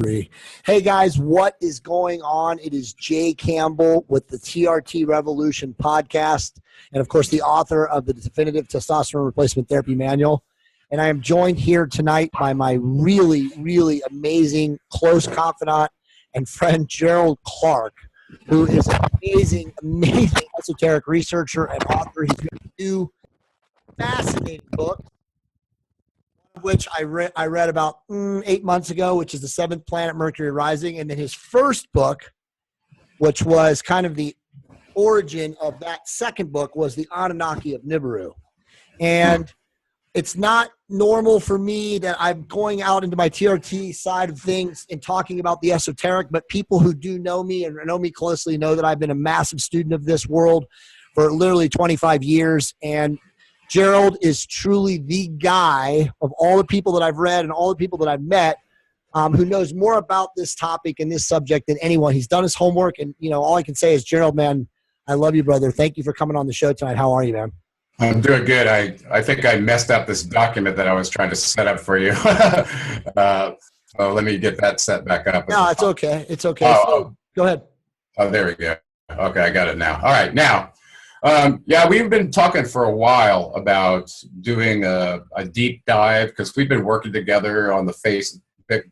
Three. Hey guys, what is going on? It is Jay Campbell with the TRT Revolution podcast, and of course the author of the Definitive Testosterone Replacement Therapy Manual. And I am joined here tonight by my really, really amazing close confidant and friend, Gerald Clark, who is an amazing, amazing esoteric researcher and author. He's written two fascinating books, which I read about 8 months ago, which is The Seventh Planet, Mercury Rising. And then his first book, which was kind of the origin of that second book, was The Anunnaki of Nibiru. And it's not normal for me that I'm going out into my TRT side of things and talking about the esoteric, but people who do know me and know me closely know that I've been a massive student of this world for literally 25 years. And Gerald is truly the guy of all the people that I've read and all the people that I've met who knows more about this topic and this subject than anyone. He's done his homework, and all I can say is, Gerald, man, I love you, brother. Thank you for coming on the show tonight. How are you, man? I'm doing good. I think I messed up this document that I was trying to set up for you. So let me get that set back up. No, it's okay. It's okay. So, go ahead. Oh, there we go. Okay, I got it now. All right, now. Yeah, we've been talking for a while about doing a deep dive because we've been working together on the Facebook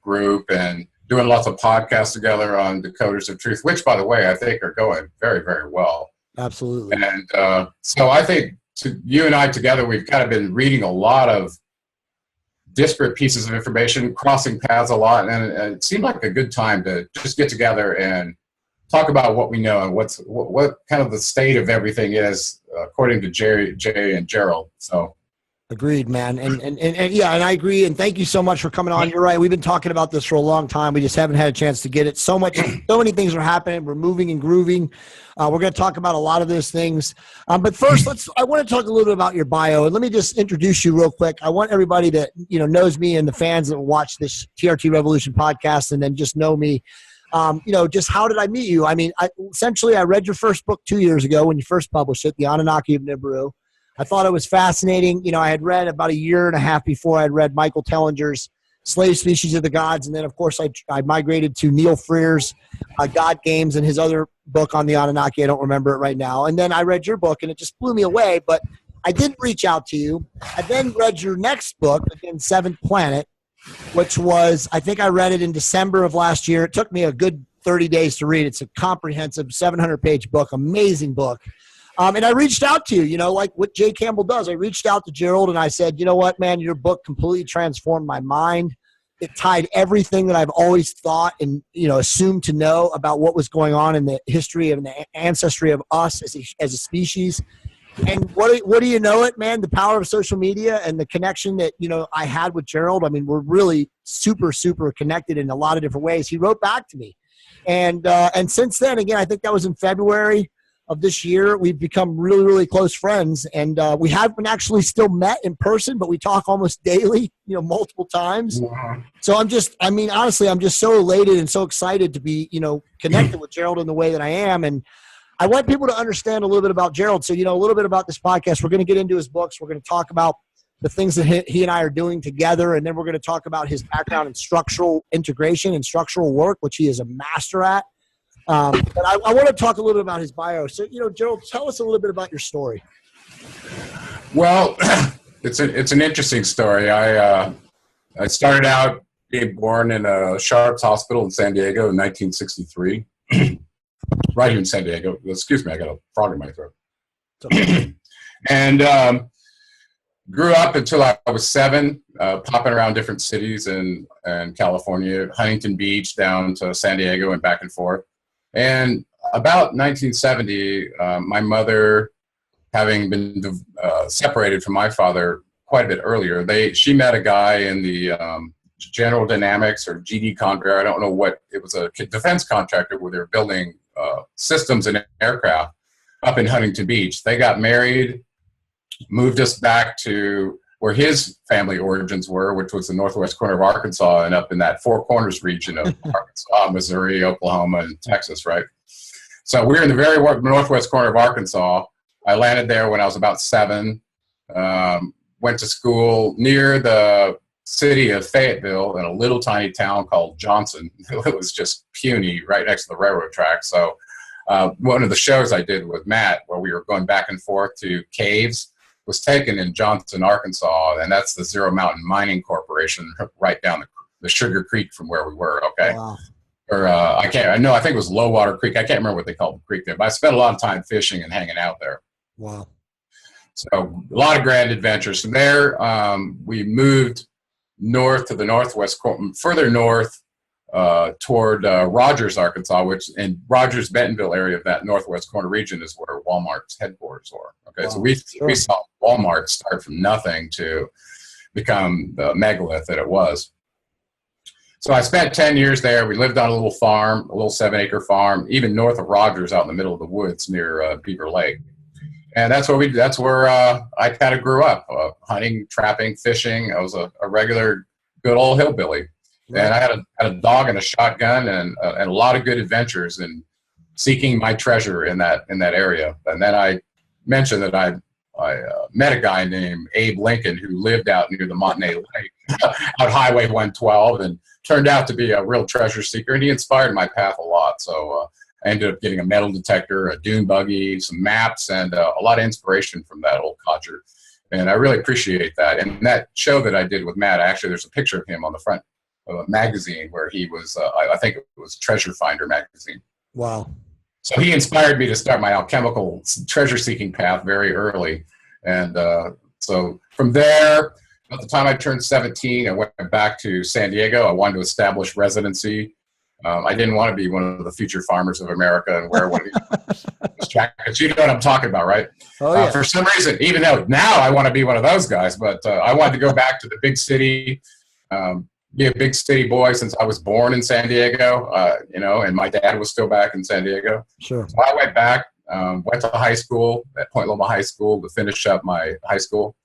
group and doing lots of podcasts together on Decoders of Truth, which, by the way, I think are going very, very well. Absolutely. And so I think you and I together, we've kind of been reading a lot of disparate pieces of information, crossing paths a lot, and it seemed like a good time to just get together and talk about what we know and what kind of the state of everything is, according to Jay and Gerald. So, agreed, man. And yeah, and I agree. And thank you so much for coming on. You're right. We've been talking about this for a long time. We just haven't had a chance to get it. So many things are happening. We're moving and grooving. We're going to talk about a lot of those things. But first, I want to talk a little bit about your bio. And let me just introduce you real quick. I want everybody that knows me and the fans that watch this TRT Revolution podcast and then just know me. Just how did I meet you? I mean, essentially, I read your first book 2 years ago when you first published it, The Anunnaki of Nibiru. I thought it was fascinating. I had read about a year and a half before. I had read Michael Tellinger's Slave Species of the Gods. And then, of course, I migrated to Neil Freer's God Games and his other book on the Anunnaki. I don't remember it right now. And then I read your book, and it just blew me away. But I didn't reach out to you. I then read your next book, again, Seventh Planet, which was, I think I read it in December of last year. It took me a good 30 days to read. It's a comprehensive 700-page book, amazing book. And I reached out to you, like what Jay Campbell does. I reached out to Gerald and I said, you know what, man, your book completely transformed my mind. It tied everything that I've always thought and, assumed to know about what was going on in the history and the ancestry of us as a species. And what do you know it, man? The power of social media and the connection that, I had with Gerald. I mean, we're really super, super connected in a lot of different ways. He wrote back to me. And since then, again, I think that was in February of this year, we've become really, really close friends. And we haven't actually still met in person, but we talk almost daily, multiple times. Wow. So honestly, I'm just so elated and so excited to be, connected with Gerald in the way that I am. And I want people to understand a little bit about Gerald. So, a little bit about this podcast. We're going to get into his books. We're going to talk about the things that he and I are doing together. And then we're going to talk about his background in structural integration and structural work, which he is a master at. But I want to talk a little bit about his bio. So, Gerald, tell us a little bit about your story. Well, it's an interesting story. I started out being born in a Sharps Hospital in San Diego in 1963. Right here in San Diego. Excuse me, I got a frog in my throat. Okay. And grew up until I was 7, popping around different cities in California, Huntington Beach down to San Diego and back and forth. And about 1970, my mother, having been separated from my father quite a bit earlier, she met a guy in the General Dynamics or GD contractor. I don't know what it was, a defense contractor where they were building systems and aircraft up in Huntington Beach. They got married, moved us back to where his family origins were, which was the northwest corner of Arkansas and up in that Four Corners region of Arkansas, Missouri, Oklahoma, and Texas, right? So we're in the very northwest corner of Arkansas. I landed there when I was about 7, went to school near the city of Fayetteville in a little tiny town called Johnson. It was just puny, right next to the railroad track. So one of the shows I did with Matt, where we were going back and forth to caves, was taken in Johnson, Arkansas, and that's the Zero Mountain Mining Corporation, right down the Sugar Creek from where we were. Okay. Wow. Or I think it was Low Water Creek. I can't remember what they called the creek there, but I spent a lot of time fishing and hanging out there. Wow. So a lot of grand adventures. From there, we moved north to the northwest, further north toward Rogers, Arkansas, which in Rogers, Bentonville area of that northwest corner region is where Walmart's headquarters were. Okay, wow. So we saw Walmart start from nothing to become the megalith that it was. So I spent 10 years there. We lived on a little farm, a little 7-acre farm, even north of Rogers, out in the middle of the woods near Beaver Lake. And that's where I kind of grew up, hunting, trapping, fishing. I was a regular, good old hillbilly. Right. And I had a dog and a shotgun and a lot of good adventures in seeking my treasure in that area. And then I mentioned that I met a guy named Abe Lincoln who lived out near the Montanay Lake, out Highway 112, and turned out to be a real treasure seeker. And he inspired my path a lot. So I ended up getting a metal detector, a dune buggy, some maps, and a lot of inspiration from that old codger. And I really appreciate that. And that show that I did with Matt, actually, there's a picture of him on the front of a magazine where he was, I think it was Treasure Finder magazine. Wow. So he inspired me to start my alchemical treasure-seeking path very early. And so from there, at the time I turned 17, I went back to San Diego. I wanted to establish residency. I didn't want to be one of the future farmers of America and wear one of these jackets. You know what I'm talking about, right? Oh, yeah. For some reason, even though now I want to be one of those guys, but I wanted to go back to the big city, be a big city boy since I was born in San Diego, and my dad was still back in San Diego. Sure. So I went back, went to high school at Point Loma High School to finish up my high school.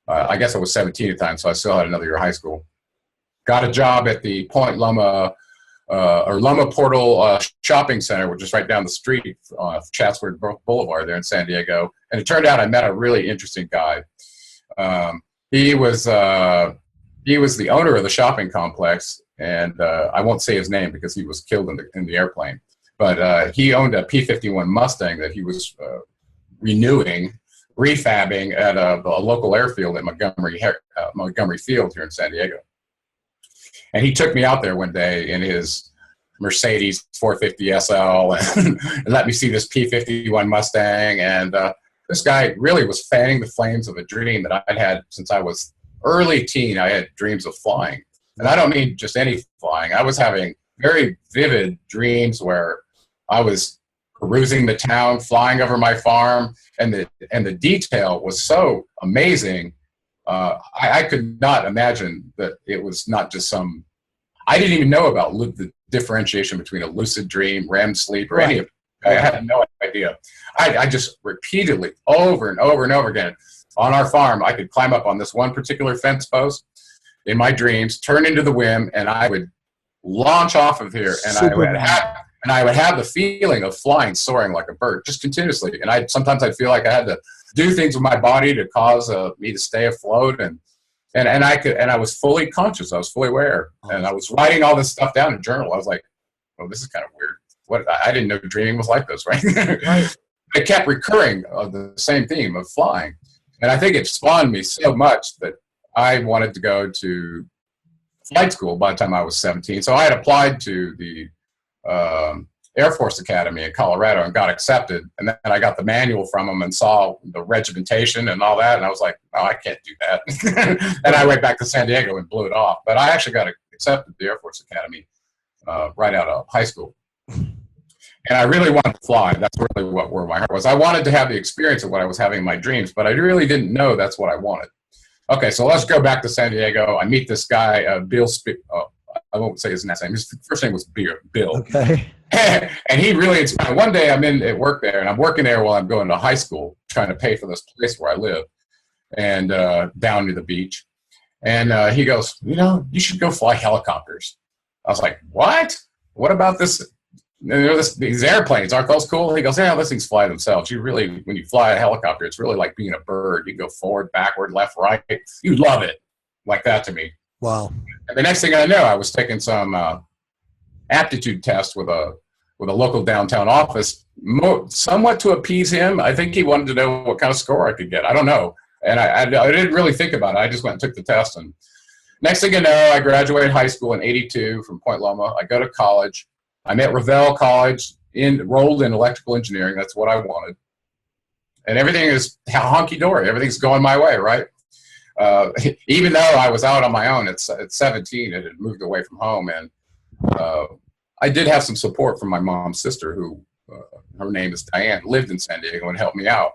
I guess I was 17 at the time, so I still had another year of high school. Got a job at the Point Loma Loma Portal shopping center, which is right down the street off Chatsworth Boulevard there in San Diego. And it turned out I met a really interesting guy. He was the owner of the shopping complex, and I won't say his name because he was killed in the airplane. But he owned a P-51 Mustang that he was refabbing at a local airfield at Montgomery Field here in San Diego. And he took me out there one day in his Mercedes 450 SL and let me see this P-51 Mustang. And this guy really was fanning the flames of a dream that I'd had since I was early teen. I had dreams of flying. And I don't mean just any flying. I was having very vivid dreams where I was perusing the town, flying over my farm, and the detail was so amazing. I could not imagine that it was not just I didn't even know about the differentiation between a lucid dream, REM sleep, or any of it. I had no idea. I just repeatedly, over and over and over again, on our farm, I could climb up on this one particular fence post in my dreams, turn into the whim, and I would launch off of here, and I would have the feeling of flying, soaring like a bird, just continuously. And sometimes I'd feel like I had to do things with my body to cause me to stay afloat, and I was fully conscious. I was fully aware, and I was writing all this stuff down in a journal. I was like, "Oh, this is kind of weird. I didn't know dreaming was like this, right?" Right. It kept recurring the same theme of flying, and I think it spawned me so much that I wanted to go to flight school by the time I was 17. So I had applied to the Air Force Academy in Colorado and got accepted. And then I got the manual from them and saw the regimentation and all that. And I was like, "Oh, I can't do that." And I went back to San Diego and blew it off. But I actually got accepted to the Air Force Academy right out of high school. And I really wanted to fly. That's really where my heart was. I wanted to have the experience of what I was having in my dreams, but I really didn't know that's what I wanted. Okay, so let's go back to San Diego. I meet this guy, Bill. I won't say his last name. His first name was Bill. Okay. And he really inspired. One day I'm at work there, and I'm working there while I'm going to high school, trying to pay for this place where I live, and down near the beach. And he goes, "You should go fly helicopters." I was like, "What? What about this? These airplanes, aren't those cool?" He goes, "Yeah, those things fly themselves. When you fly a helicopter, it's really like being a bird. You can go forward, backward, left, right. You love it." Like that to me. Wow. And the next thing I know, I was taking some aptitude test with a local downtown office, somewhat to appease him. I think he wanted to know what kind of score I could get. I don't know. And I didn't really think about it. I just went and took the test. And next thing you know, I graduated high school in '82 from Point Loma. I go to college. I'm at Revelle College, enrolled in electrical engineering. That's what I wanted. And everything is honky-dory. Everything's going my way, right? Even though I was out on my own at 17 and had moved away from home. And I did have some support from my mom's sister, who, her name is Diane, lived in San Diego and helped me out.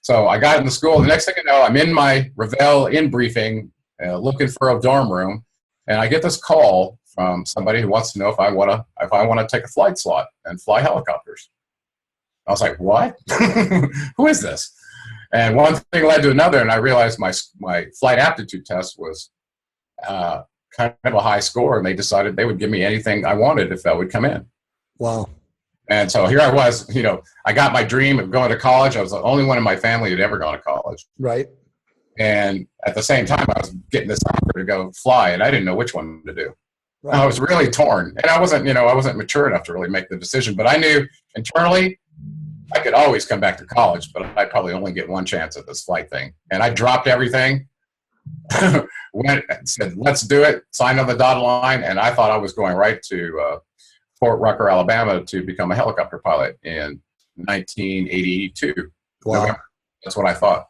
So I got into school. The next thing I know, I'm in my Revelle briefing, looking for a dorm room, and I get this call from somebody who wants to know if I want to take a flight slot and fly helicopters. I was like, what? Who is this? And one thing led to another, and I realized my flight aptitude test was kind of a high score, and they decided they would give me anything I wanted if I would come in. Wow. And so here I was, I got my dream of going to college. I was the only one in my family who'd ever gone to college. Right. And at the same time, I was getting this offer to go fly, and I didn't know which one to do. Right. I was really torn, and I wasn't mature enough to really make the decision, but I knew internally I could always come back to college, but I'd probably only get one chance at this flight thing. And I dropped everything, went and said, let's do it, signed on the dotted line, and I thought I was going right to Fort Rucker, Alabama to become a helicopter pilot in 1982. Wow. November. That's what I thought.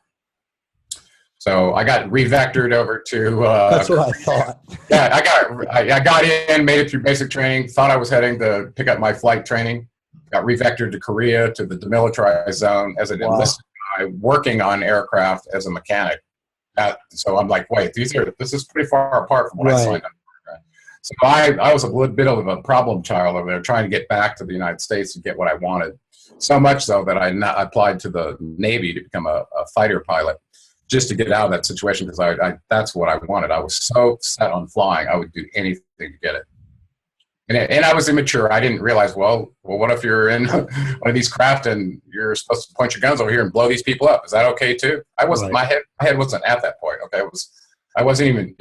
So I got revectored over to. That's what I thought. Yeah, I got in, made it through basic training. Thought I was heading to pick up my flight training. Got revectored to Korea, to the demilitarized zone as an enlisted guy, working on aircraft as a mechanic. So I'm like, wait, this is pretty far apart from what I signed up for. So I was a little bit of a problem child over there, trying to get back to the United States to get what I wanted. So much so that I applied to the Navy to become a fighter pilot, just to get out of that situation, because that's what I wanted. I was so set on flying, I would do anything to get it. And I was immature. I didn't realize, well, what if you're in one of these craft and you're supposed to point your guns over here and blow these people up? Is that okay too? I wasn't. Right. My head wasn't at that point. Okay, I wasn't even.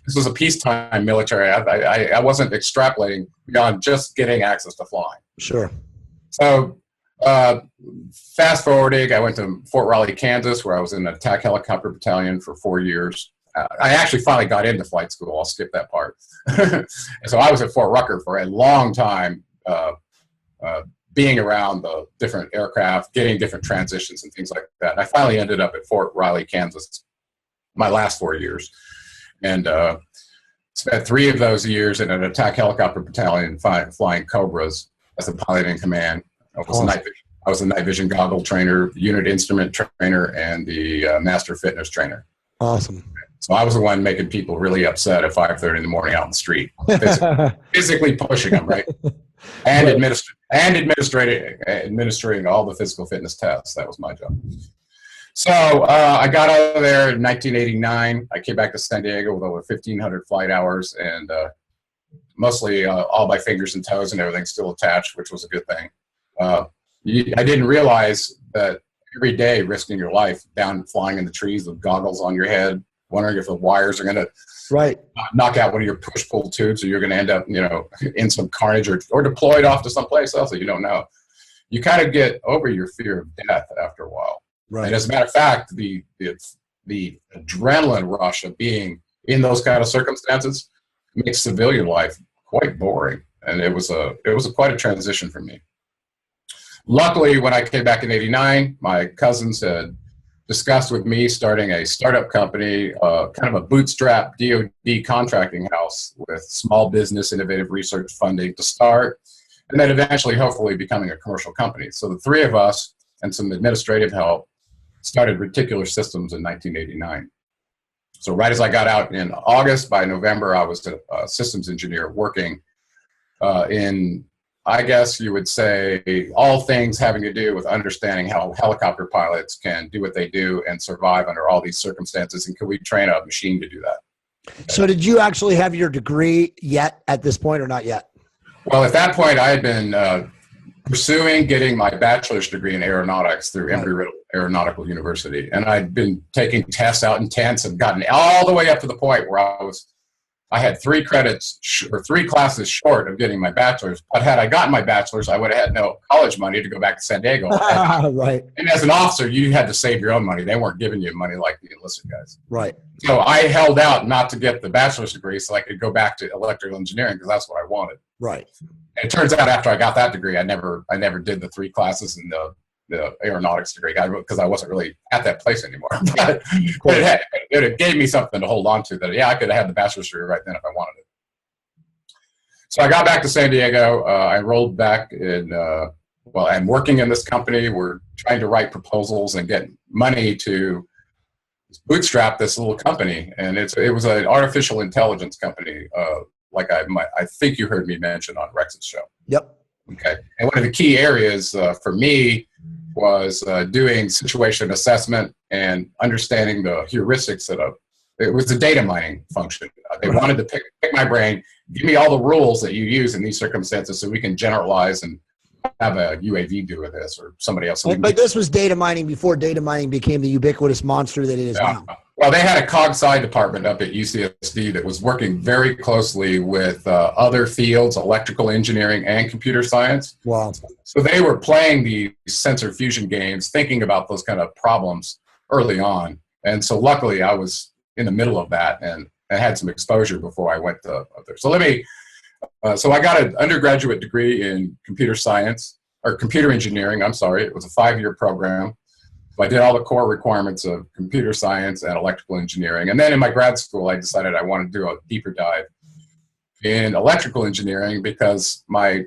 This was a peacetime military. I wasn't extrapolating beyond just getting access to flying. Sure. So fast forwarding, I went to Fort Riley, Kansas, where I was in an attack helicopter battalion for 4 years. I actually finally got into flight school. I'll skip that part. So I was at Fort Rucker for a long time, being around the different aircraft, getting different transitions and things like that. And I finally ended up at Fort Riley, Kansas, my last 4 years. And spent 3 of those years in an attack helicopter battalion flying Cobras as a pilot in command. I was the night vision goggle trainer, unit instrument trainer, and the master fitness trainer. Awesome. So I was the one making people really upset at 5:30 in the morning out in the street, physically pushing them, right? And administrating all the physical fitness tests. That was my job. So I got out of there in 1989. I came back to San Diego with over 1,500 flight hours, and mostly all my fingers and toes and everything still attached, which was a good thing. I didn't realize that every day risking your life down flying in the trees with goggles on your head, wondering if the wires are going to knock out one of your push-pull tubes, or you're going to end up, in some carnage or deployed off to someplace else that you don't know. You kind of get over your fear of death after a while. Right. And as a matter of fact, the adrenaline rush of being in those kind of circumstances makes civilian life quite boring. And it was quite a transition for me. Luckily, when I came back in '89, my cousins had discussed with me starting a startup company, kind of a bootstrap DoD contracting house with small business innovative research funding to start, and then eventually, hopefully, becoming a commercial company. So the 3 of us and some administrative help started Reticular Systems in 1989. So right as I got out in August, by November, I was a systems engineer working in, I guess you would say, all things having to do with understanding how helicopter pilots can do what they do and survive under all these circumstances, and can we train a machine to do that? So did you actually have your degree yet at this point, or not yet? Well, at that point, I had been pursuing getting my bachelor's degree in aeronautics through Embry-Riddle Aeronautical University, and I'd been taking tests out in tents and gotten all the way up to the point where I was I had 3 credits or 3 classes short of getting my bachelor's. But had I gotten my bachelor's, I would have had no college money to go back to San Diego. Right. And as an officer, you had to save your own money. They weren't giving you money like the enlisted guys. Right. So I held out not to get the bachelor's degree so I could go back to electrical engineering because that's what I wanted. Right. And it turns out after I got that degree, I never did the 3 classes in the aeronautics degree because I wasn't really at that place anymore. But it gave me something to hold on to that, yeah, I could have had the bachelor's degree right then if I wanted it. So I got back to San Diego. I enrolled back in, well, I'm working in this company. We're trying to write proposals and get money to bootstrap this little company. And it was an artificial intelligence company, like I think you heard me mention on Rex's show. Yep. Okay. And one of the key areas for me was doing situation assessment and understanding the heuristics it was the data mining function. They wanted to pick my brain, give me all the rules that you use in these circumstances so we can generalize and have a UAV do with this or somebody else. But this was data mining before data mining became the ubiquitous monster that it is now. Well, they had a cog-sci department up at UCSD that was working very closely with other fields, electrical engineering and computer science. Wow. So they were playing these sensor fusion games, thinking about those kind of problems early on. And so luckily I was in the middle of that and I had some exposure before I went up there. So so I got an undergraduate degree in computer science, or computer engineering, I'm sorry. It was a 5-year program. I did all the core requirements of computer science and electrical engineering. And then in my grad school, I decided I wanted to do a deeper dive in electrical engineering because my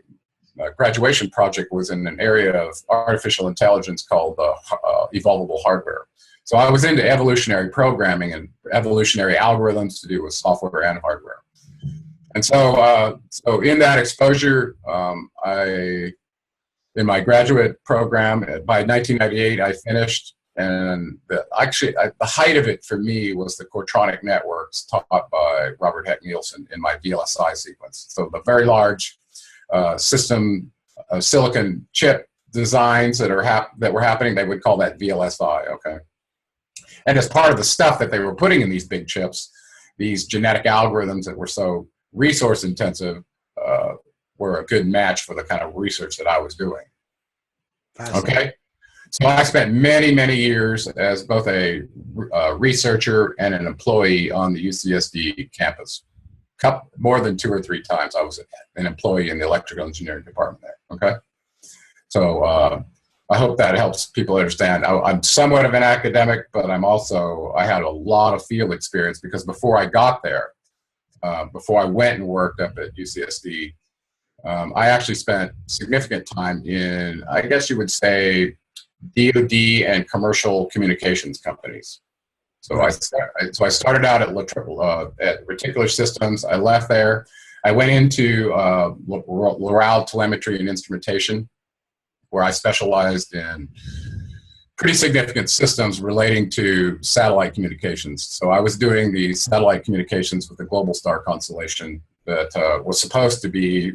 graduation project was in an area of artificial intelligence called evolvable hardware. So I was into evolutionary programming and evolutionary algorithms to do with software and hardware. And so, in that exposure, in my graduate program, by 1998, I finished, and the height of it for me was the Coretronic networks taught by Robert Heck Nielsen in my VLSI sequence. So the very large system silicon chip designs that were happening, they would call that VLSI, okay? And as part of the stuff that they were putting in these big chips, these genetic algorithms that were so resource intensive were a good match for the kind of research that I was doing. Okay, so I spent many, many years as both a researcher and an employee on the UCSD campus. More than 2 or 3 times I was an employee in the electrical engineering department there, okay? So I hope that helps people understand. I'm somewhat of an academic, but I had a lot of field experience because before I got there, before I went and worked up at UCSD, I actually spent significant time in, I guess you would say, DoD and commercial communications companies. So I started out at Reticular Systems. I left there. I went into Loral Telemetry and Instrumentation, where I specialized in pretty significant systems relating to satellite communications. So I was doing the satellite communications with the Global Star constellation that was supposed to be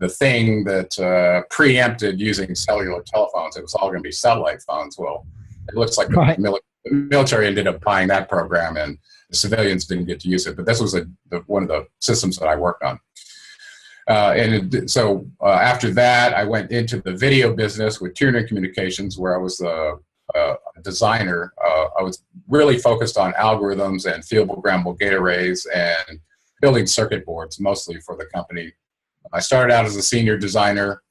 the thing that preempted using cellular telephones. It was all going to be satellite phones. Well, it looks like the military ended up buying that program and the civilians didn't get to use it. But this was one of the systems that I worked on. So after that, I went into the video business with Tiernan Communications, where I was a designer. I was really focused on algorithms and field programmable gate arrays and building circuit boards, mostly for the company. I started out as a senior designer,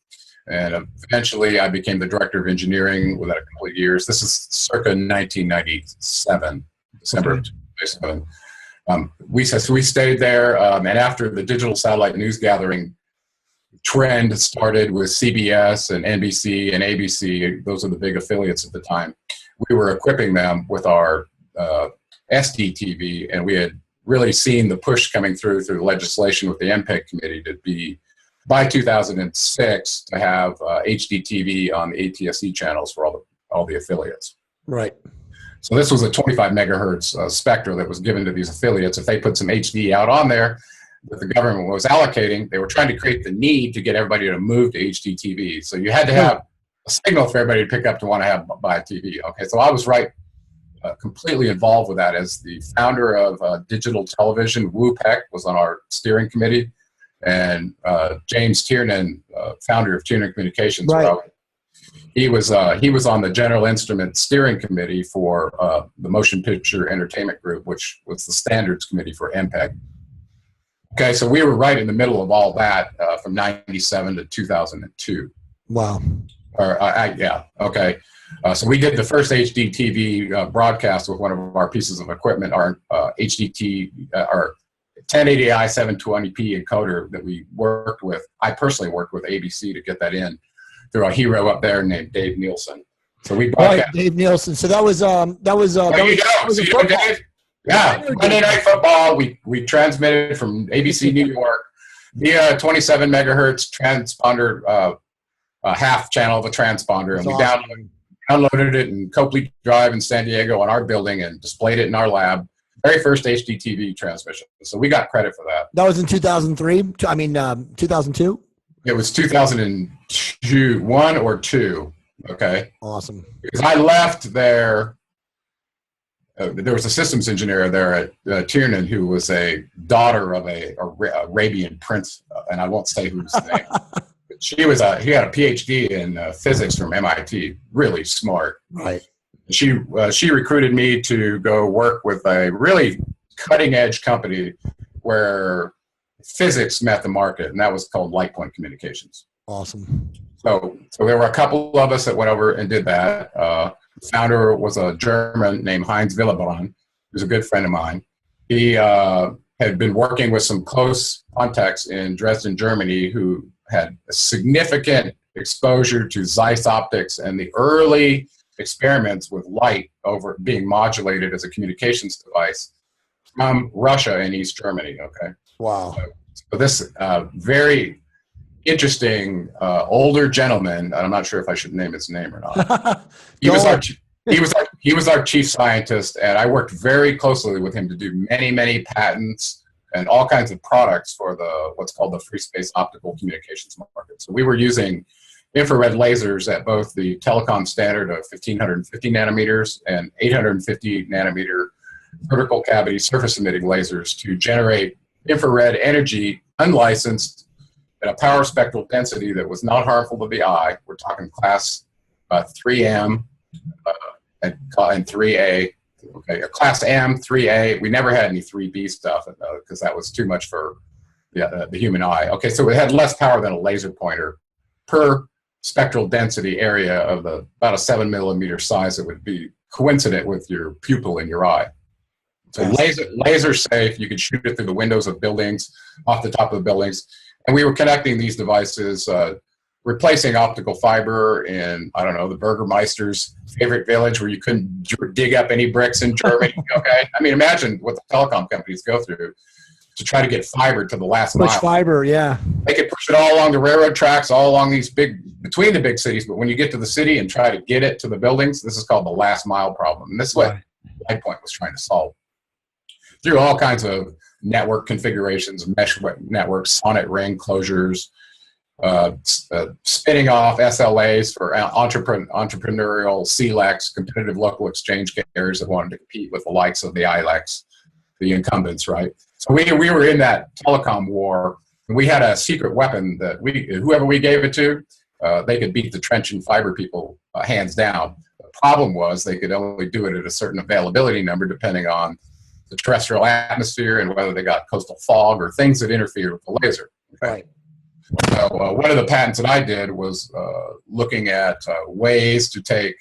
and eventually I became the director of engineering within a couple of years. This is circa 1997, December of 1997. We stayed there, and after the digital satellite news gathering trend started with CBS and NBC and ABC, those are the big affiliates at the time, we were equipping them with our SDTV, and we had really seen the push coming through legislation with the MPEG committee to be, by 2006, to have HDTV on the ATSC channels for all the affiliates. Right. So this was a 25 megahertz spectrum that was given to these affiliates. If they put some HD out on there that the government was allocating, they were trying to create the need to get everybody to move to HDTV. So you had to have a signal for everybody to pick up to want to buy a TV. Okay, so I was right completely involved with that as the founder of digital television. Wu Peck was on our steering committee, and James Tiernan, founder of Tiernan Communications, Right. he was on the General Instrument steering committee for the Motion Picture Entertainment Group, which was the standards committee for MPEG. Okay, so we were right in the middle of all that from '97 to 2002. Wow. Yeah. Okay. So we did the first HD TV broadcast with one of our pieces of equipment, our our 1080i 720p encoder that we worked with. I personally worked with ABC to get that in through a hero up there named Dave Nielsen. So we broadcast. Right, Dave Nielsen. So that was There you go. So you know Dave? Yeah, Monday Night Football. We transmitted from ABC New York via 27 megahertz transponder, half channel of a transponder, and we downloaded it in Copley Drive in San Diego on our building and displayed it in our lab. Very first HDTV transmission. So we got credit for that. That was in 2003. 2002. It was 2002, 1 or 2. Okay. Awesome. Because I left there. There was a systems engineer there at Tiernan who was a daughter of a Arabian prince, and I won't say whose name. But he had a PhD in physics from MIT, really smart. Right. She recruited me to go work with a really cutting edge company where physics met the market, and that was called LightPoint Communications. Awesome. So there were a couple of us that went over and did that. The founder was a German named Heinz Willebrand, who's a good friend of mine. He had been working with some close contacts in Dresden, Germany, who had a significant exposure to Zeiss optics and the early experiments with light over being modulated as a communications device from Russia and East Germany. Okay. Wow. So this very interesting older gentleman, and I'm not sure if I should name his name or not. He was our chief scientist, and I worked very closely with him to do many patents and all kinds of products for what's called the free space optical communications market. So we were using infrared lasers at both the telecom standard of 1550 nanometers and 850 nanometer vertical cavity surface emitting lasers to generate infrared energy unlicensed at a power spectral density that was not harmful to the eye. We're talking class 3M and 3A. Okay, a class M, 3A. We never had any 3B stuff because that was too much for the human eye. Okay, so it had less power than a laser pointer per spectral density area of about a 7 millimeter size that would be coincident with your pupil in your eye. So laser safe. You could shoot it through the windows of buildings, off the top of the buildings. And we were connecting these devices, replacing optical fiber in, I don't know, the Burgermeister's favorite village where you couldn't dig up any bricks in Germany. Okay. I mean, imagine what the telecom companies go through to try to get fiber to the last mile. Push fiber, yeah. They could push it all along the railroad tracks, all along between the big cities. But when you get to the city and try to get it to the buildings, this is called the last mile problem. And this is what LightPoint was trying to solve through all kinds of network configurations, mesh networks, sonnet ring closures, spinning off SLAs for entrepreneurial CLECs, competitive local exchange carriers that wanted to compete with the likes of the ILECs, the incumbents, right? So we were in that telecom war, and we had a secret weapon that whoever we gave it to, they could beat the trench and fiber people hands down. The problem was they could only do it at a certain availability number depending on the terrestrial atmosphere and whether they got coastal fog or things that interfered with the laser. Okay? Right. So one of the patents that I did was looking at ways to take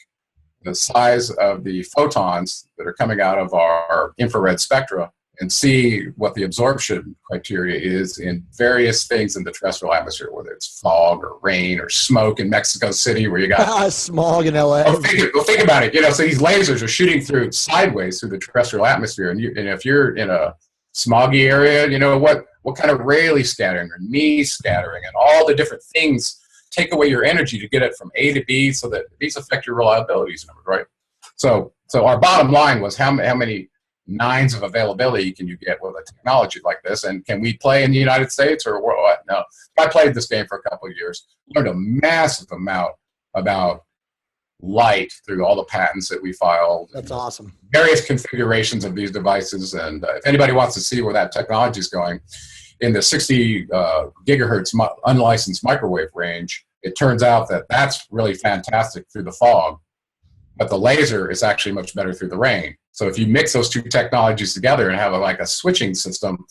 the size of the photons that are coming out of our infrared spectra and see what the absorption criteria is in various things in the terrestrial atmosphere, whether it's fog or rain or smoke in Mexico City where you got smog in LA. Well, think about it. So these lasers are shooting through sideways through the terrestrial atmosphere, and if you're in a smoggy area, what kind of Rayleigh scattering or knee scattering and all the different things take away your energy to get it from A to B, so that these affect your reliabilities numbers, right? So our bottom line was how many nines of availability can you get with a technology like this, and can we play in the United States or what? No, I played this game for a couple of years, learned a massive amount about light through all the patents that we filed. That's awesome. Various configurations of these devices. And if anybody wants to see where that technology is going, in the 60 gigahertz unlicensed microwave range, it turns out that that's really fantastic through the fog, but the laser is actually much better through the rain. So if you mix those two technologies together and have like a switching system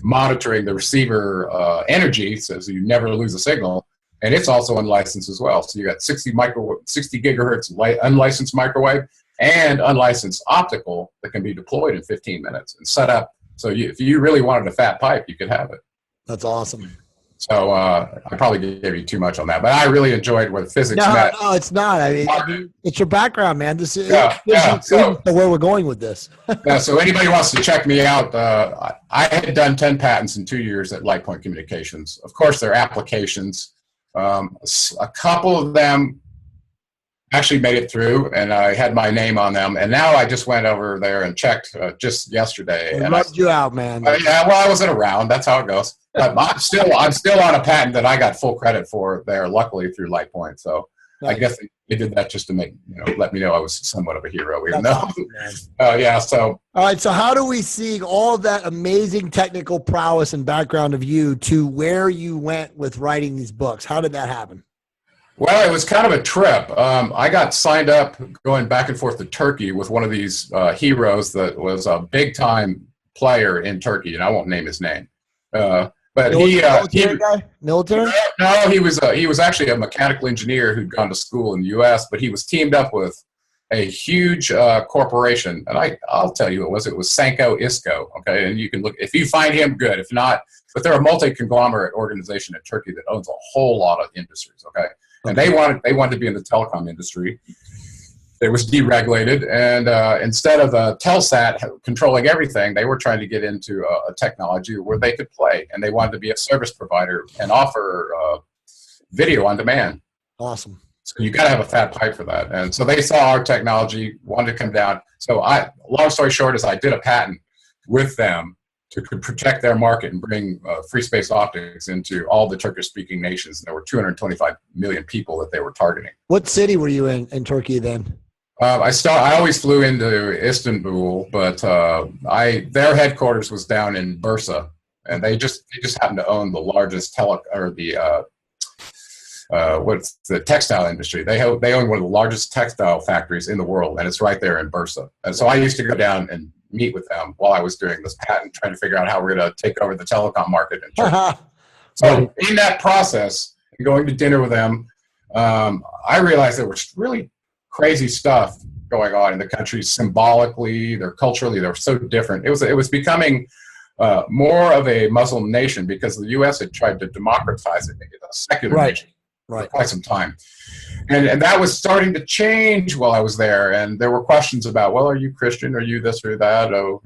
monitoring the receiver energy, so you never lose a signal, and it's also unlicensed as well. So you got 60 gigahertz unlicensed microwave and unlicensed optical that can be deployed in 15 minutes and set up. So if you really wanted a fat pipe, you could have it. That's awesome. So I probably gave you too much on that, but I really enjoyed where the physics met. No, it's not. I mean, it's your background, man. This is So where we're going with this. Yeah, so anybody wants to check me out, I had done 10 patents in 2 years at LightPoint Communications. Of course, they're applications. A couple of them actually made it through, and I had my name on them. And now I just went over there and checked just yesterday. I loved you out, man. Yeah, well, I wasn't around. That's how it goes. But I'm still on a patent that I got full credit for there, luckily through LightPoint. So nice. I guess they did that just to make let me know I was somewhat of a hero, even though. Awesome, yeah. So. All right. So how do we see all that amazing technical prowess and background of you to where you went with writing these books? How did that happen? Well, it was kind of a trip. I got signed up going back and forth to Turkey with one of these heroes that was a big-time player in Turkey, and I won't name his name. But military guy? Military? No, he was actually a mechanical engineer who'd gone to school in the U.S., but he was teamed up with a huge corporation, and I'll tell you it was Sanko Isco. Okay, and you can look if you find him, good. If not, but they're a multi-conglomerate organization in Turkey that owns a whole lot of industries. Okay. And they wanted to be in the telecom industry. It was deregulated, and instead of Telsat controlling everything, they were trying to get into a technology where they could play, and they wanted to be a service provider and offer video on demand. Awesome. So you got to have a fat pipe for that, and so they saw our technology, wanted to come down. So long story short, is I did a patent with them to protect their market and bring free space optics into all the Turkish-speaking nations. There were 225 million people that they were targeting. What city were you in Turkey then? I always flew into Istanbul, but their headquarters was down in Bursa, and they just happened to own the largest what's the textile industry. They own one of the largest textile factories in the world, and it's right there in Bursa. And so I used to go down and meet with them while I was doing this patent, trying to figure out how we're going to take over the telecom market in Turkey. So in that process, going to dinner with them, I realized there was really crazy stuff going on in the country symbolically, culturally, they're so different. It was becoming more of a Muslim nation because the U.S. had tried to democratize it, make it a secular nation for quite some time. And that was starting to change while I was there. And there were questions about, well, are you Christian? Are you this or that? Oh,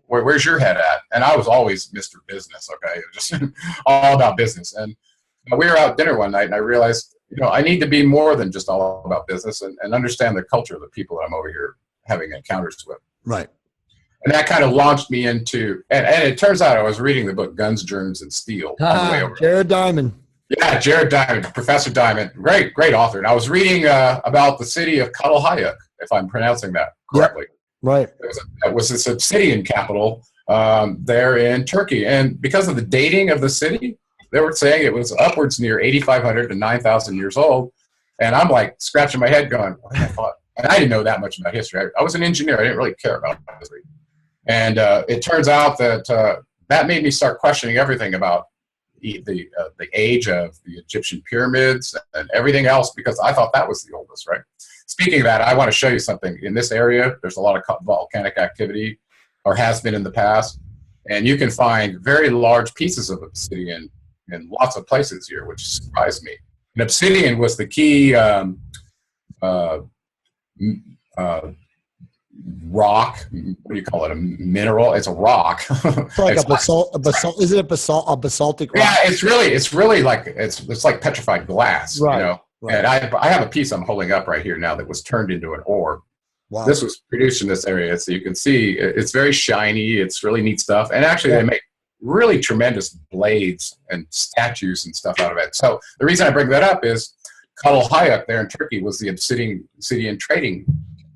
where's your head at? And I was always Mr. Business, okay? Just all about business. And we were out dinner one night, and I realized, I need to be more than just all about business and understand the culture of the people that I'm over here having encounters with. Right. And that kind of launched me into, and it turns out I was reading the book Guns, Germs, and Steel on the way over. Jared Diamond. Yeah, Jared Diamond, Professor Diamond, great author. And I was reading about the city of Catalhayuk, if I'm pronouncing that correctly. Yep. Right. It was a obsidian capital there in Turkey. And because of the dating of the city, they were saying it was upwards near 8,500 to 9,000 years old. And I'm like scratching my head going, what I thought? And I didn't know that much about history. I was an engineer. I didn't really care about history. And it turns out that that made me start questioning everything about the age of the Egyptian pyramids and everything else, because I thought that was the oldest, right? Speaking of that, I want to show you something. In this area, there's a lot of volcanic activity, or has been in the past, and you can find very large pieces of obsidian in lots of places here, which surprised me. And obsidian was the key rock. What do you call it? A mineral? It's a rock. It's like a basalt. Is it a basaltic rock? Yeah, it's really like it's like petrified glass. Right. Right. And I have a piece I'm holding up right here now that was turned into an ore. Wow. This was produced in this area, so you can see it's very shiny. It's really neat stuff, and actually they make really tremendous blades and statues and stuff out of it. So the reason I bring that up is Hayek there in Turkey was the obsidian trading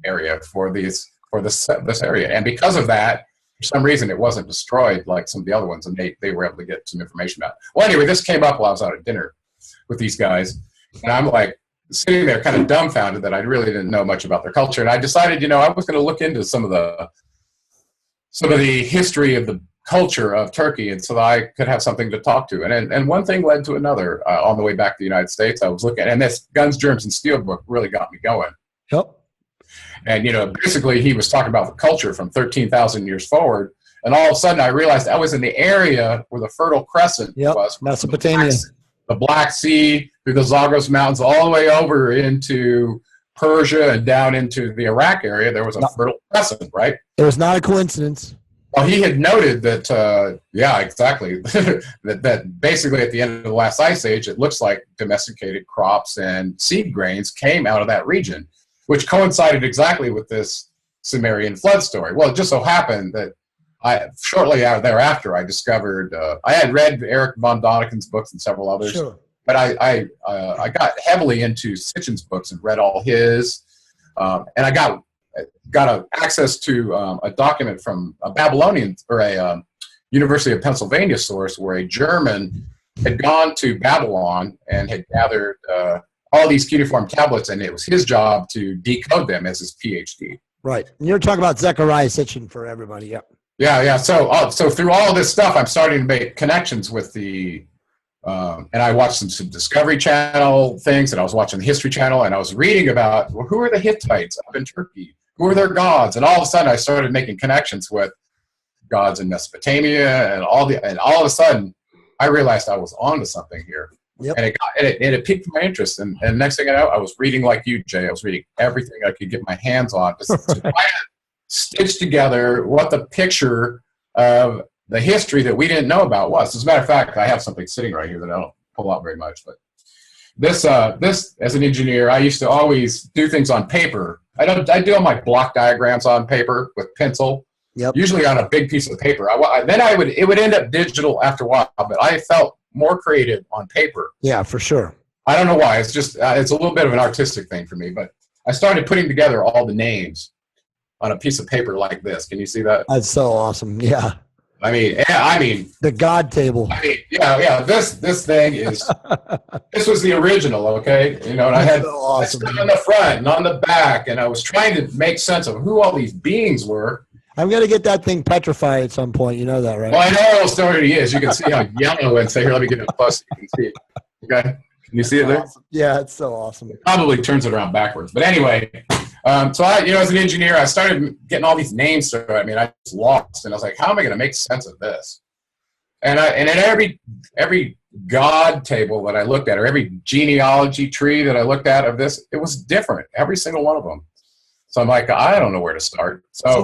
area for this area, and because of that, for some reason, it wasn't destroyed like some of the other ones, and they were able to get some information about it. Well, anyway, this came up while I was out at dinner with these guys, and I'm like sitting there kind of dumbfounded that I really didn't know much about their culture, and I decided, I was going to look into some of the history of the culture of Turkey, and so that I could have something to talk to. And one thing led to another. On the way back to the United States, I was looking, and this Guns, Germs, and Steel book really got me going. Yep. And, basically he was talking about the culture from 13,000 years forward. And all of a sudden I realized I was in the area where the Fertile Crescent was. Mesopotamia. The Black Sea, through the Zagros Mountains, all the way over into Persia and down into the Iraq area. There was a Fertile Crescent, right? It was not a coincidence. Well, he had noted that, yeah, exactly, that basically at the end of the last ice age, it looks like domesticated crops and seed grains came out of that region, which coincided exactly with this Sumerian flood story. Well, it just so happened that shortly thereafter, I discovered, I had read Eric von Daniken's books and several others, sure. but I got heavily into Sitchin's books and read all his, and I got access to a document from a Babylonian, or a University of Pennsylvania source, where a German had gone to Babylon and had gathered all these cuneiform tablets, and it was his job to decode them as his PhD. Right. And you're talking about Zechariah Sitchin for everybody. Yep. Yeah. So through all of this stuff, I'm starting to make connections with the, and I watched some Discovery Channel things, and I was watching the History Channel, and I was reading about, well, who are the Hittites up in Turkey? Who are their gods? And all of a sudden I started making connections with gods in Mesopotamia, and all of a sudden I realized I was onto something here. Yep. And it piqued my interest. And next thing I know, I was reading like you, Jay. I was reading everything I could get my hands on to try to stitch together what the picture of the history that we didn't know about was. As a matter of fact, I have something sitting right here that I don't pull out very much. But this, as an engineer, I used to always do things on paper. I do all my block diagrams on paper with pencil. Yep. Usually on a big piece of paper. It would end up digital after a while, but I felt more creative on paper. Yeah, for sure. I don't know why. It's just it's a little bit of an artistic thing for me. But I started putting together all the names on a piece of paper like this. Can you see that? That's so awesome. Yeah. I mean, the God table. Yeah. This thing is. This was the original, okay? And I had so awesome, on the front and on the back, and I was trying to make sense of who all these beings were. I'm going to get that thing petrified at some point. You know that, right? Well, I know it already is. You can see how yellow it is. So here, let me get it close so you can see it. Okay? Can you see it there? Awesome. Yeah, it's so awesome. It probably turns it around backwards. But anyway, so I, as an engineer, I started getting all these names started. I mean, I was lost. And I was like, how am I going to make sense of this? And in every God table that I looked at, or every genealogy tree that I looked at of this, it was different. Every single one of them. So I'm like, I don't know where to start. So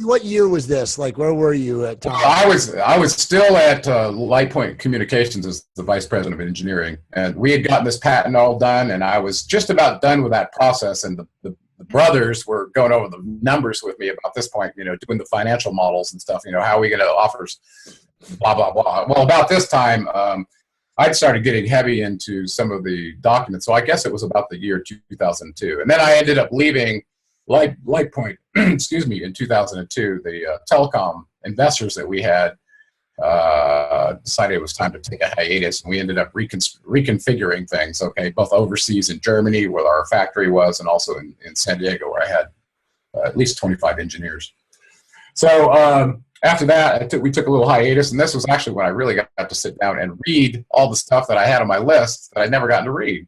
what year was this? Like, where were you at? Well, I was still at Light Point Communications as the vice president of engineering, and we had gotten this patent all done, and I was just about done with that process. And the brothers were going over the numbers with me about this point, doing the financial models and stuff. How are we going to offer blah blah blah. Well, about this time, I'd started getting heavy into some of the documents. So I guess it was about the year 2002, and then I ended up leaving Light Point, excuse me, in 2002. The telecom investors that we had decided it was time to take a hiatus, and we ended up reconfiguring things, okay, both overseas in Germany, where our factory was, and also in San Diego, where I had at least 25 engineers. So after that, we took a little hiatus, and this was actually when I really got to sit down and read all the stuff that I had on my list that I'd never gotten to read.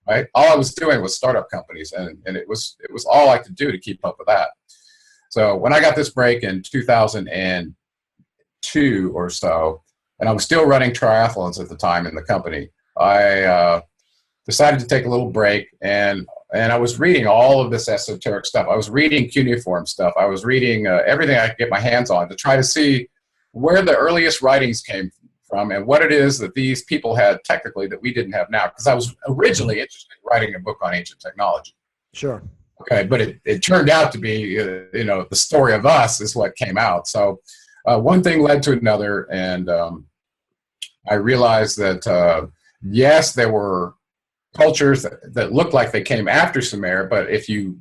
Right? All I was doing was startup companies, and it was all I could do to keep up with that. So when I got this break in 2002 or so, and I was still running triathlons at the time in the company, I decided to take a little break, and I was reading all of this esoteric stuff. I was reading cuneiform stuff. I was reading everything I could get my hands on to try to see where the earliest writings came from and what it is that these people had technically that we didn't have now. Because I was originally interested in writing a book on ancient technology. Sure. Okay, but it turned out to be, the story of us is what came out. So one thing led to another, and I realized that, yes, there were cultures that looked like they came after Sumer, but if you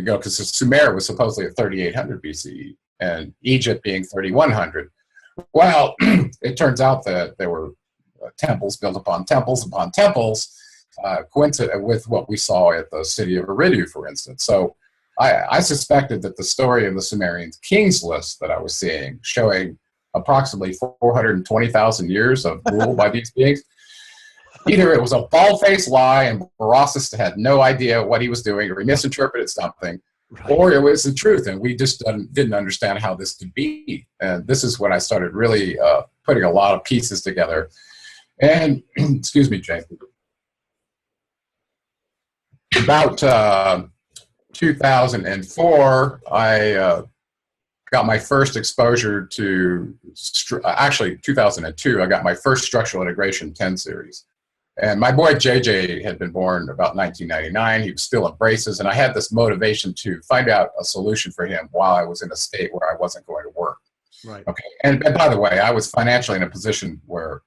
go, because Sumer was supposedly at 3800 BCE and Egypt being 3100. Well, it turns out that there were temples built upon temples upon temples, coincident with what we saw at the city of Eridu, for instance. So I suspected that the story of the Sumerian kings list that I was seeing, showing approximately 420,000 years of rule by these beings, either it was a bald-faced lie and Berossus had no idea what he was doing, or he misinterpreted something, right, or it was the truth and we just didn't understand how this could be. And this is when I started really putting a lot of pieces together. And excuse me, Jay. About 2004, I got my first exposure to, actually 2002, I got my first structural integration 10 series. And my boy JJ had been born about 1999. He was still in braces, and I had this motivation to find out a solution for him while I was in a state where I wasn't going to work. Right. Okay. And by the way, I was financially in a position where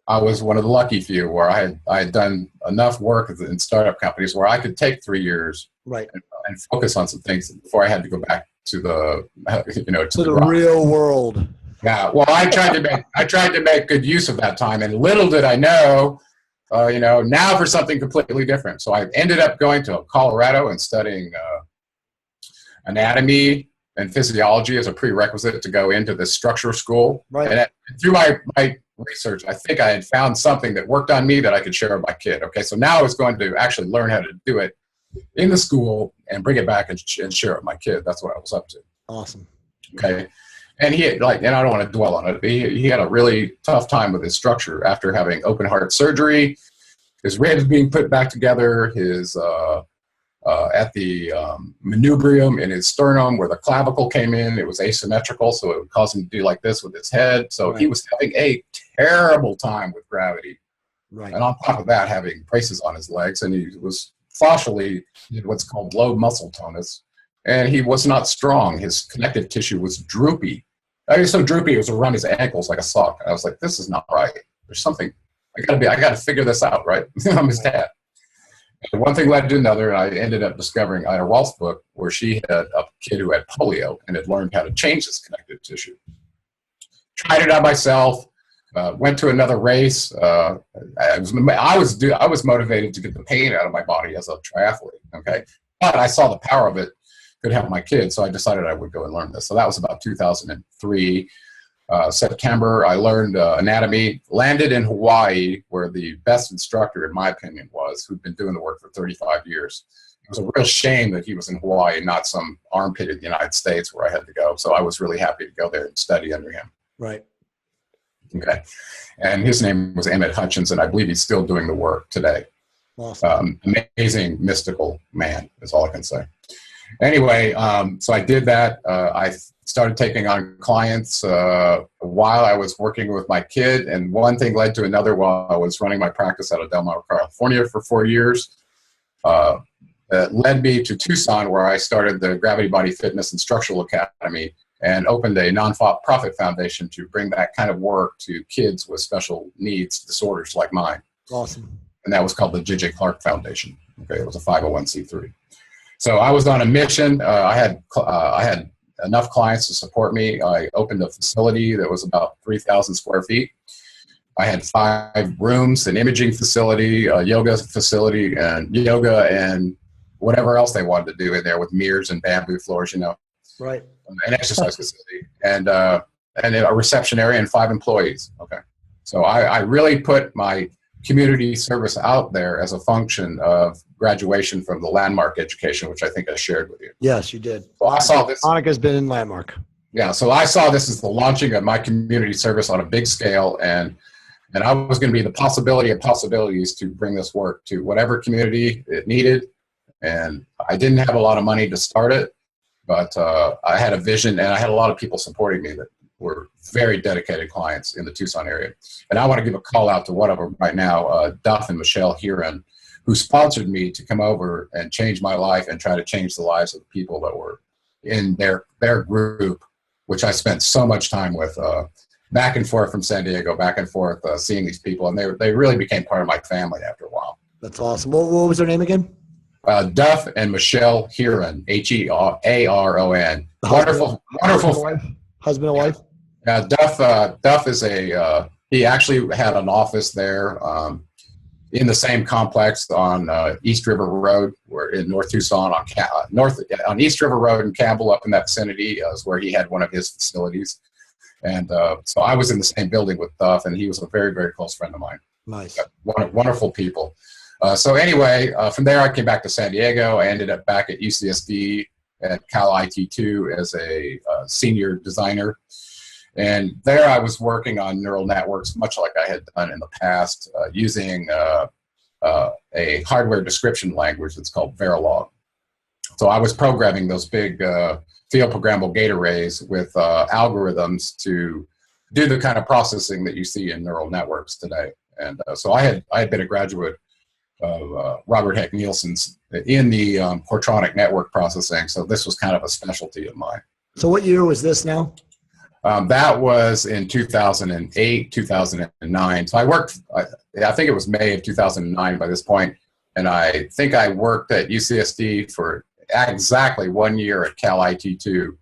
I was one of the lucky few where I had done enough work in startup companies where I could take 3 years, right, and focus on some things before I had to go back to the to the real world. Yeah. Well, I tried to make good use of that time, and little did I know. Now for something completely different. So I ended up going to Colorado and studying anatomy and physiology as a prerequisite to go into this structure school. Right. And through my research, I think I had found something that worked on me that I could share with my kid. Okay, so now I was going to actually learn how to do it in the school and bring it back and share it with my kid. That's what I was up to. Awesome. Okay. And he had, and I don't want to dwell on it, he had a really tough time with his structure after having open heart surgery, his ribs being put back together, his at the manubrium in his sternum where the clavicle came in, it was asymmetrical, so it would cause him to do like this with his head. So he was having a terrible time with gravity. Right. And on top of that, having braces on his legs, and he was fascially what's called low muscle tonus. And he was not strong. His connective tissue was droopy. I was so droopy it was around his ankles like a sock. I was like, this is not right. There's something. I gotta figure this out, right? I'm his dad. And one thing led to another, and I ended up discovering Ida Walt's book, where she had a kid who had polio and had learned how to change his connective tissue. Tried it out myself. Went to another race. I was motivated to get the pain out of my body as a triathlete. Okay, but I saw the power of it could help my kids, so I decided I would go and learn this. So that was about 2003. September, I learned anatomy, landed in Hawaii, where the best instructor, in my opinion, was, who'd been doing the work for 35 years. It was a real shame that he was in Hawaii, not some armpit in the United States where I had to go. So I was really happy to go there and study under him. Right. Okay. And his name was Emmett Hutchins, and I believe he's still doing the work today. Awesome. Amazing, mystical man is all I can say. Anyway, so I did that. I started taking on clients while I was working with my kid, and one thing led to another while I was running my practice out of Del Mar, California for 4 years. That led me to Tucson, where I started the Gravity Body Fitness and Structural Academy and opened a non-profit foundation to bring that kind of work to kids with special needs disorders like mine. Awesome. And that was called the J.J. Clark Foundation. Okay, it was a 501c3. So I was on a mission. I had enough clients to support me. I opened a facility that was about 3,000 square feet. I had 5 rooms, an imaging facility, a yoga facility, and yoga and whatever else they wanted to do in there with mirrors and bamboo floors, Right. An exercise facility, and a reception area and 5 employees. Okay. So I really put my community service out there as a function of graduation from the Landmark education, which I think I shared with you. Yes, you did. So I saw this. Monica's been in Landmark. Yeah, so I saw this as the launching of my community service on a big scale, and I was going to be the possibility of possibilities to bring this work to whatever community it needed. And I didn't have a lot of money to start it, but I had a vision, and I had a lot of people supporting me that were very dedicated clients in the Tucson area. And I want to give a call out to one of them right now, Duff and Michelle Huron, who sponsored me to come over and change my life and try to change the lives of the people that were in their group, which I spent so much time with, back and forth from San Diego, back and forth, seeing these people. And they really became part of my family after a while. That's awesome. What was her name again? Duff and Michelle Heron, Hearon. Wonderful, wonderful. Husband and wife. Duff is he actually had an office there in the same complex on East River Road, where in North Tucson on East River Road in Campbell, up in that vicinity, is where he had one of his facilities. And so I was in the same building with Duff, and he was a very, very close friend of mine. Nice. Wonderful people. So anyway, from there I came back to San Diego. I ended up back at UCSD at Cal IT2 as a senior designer. And there I was working on neural networks, much like I had done in the past, using a hardware description language that's called Verilog. So I was programming those big field programmable gate arrays with algorithms to do the kind of processing that you see in neural networks today. And so I had been a graduate of Robert Heck Nielsen's in the Portronic network processing. So this was kind of a specialty of mine. So what year was this now? That was in 2008, 2009. So I worked, I think it was May of 2009 by this point, and I think I worked at UCSD for exactly 1 year at Cal IT2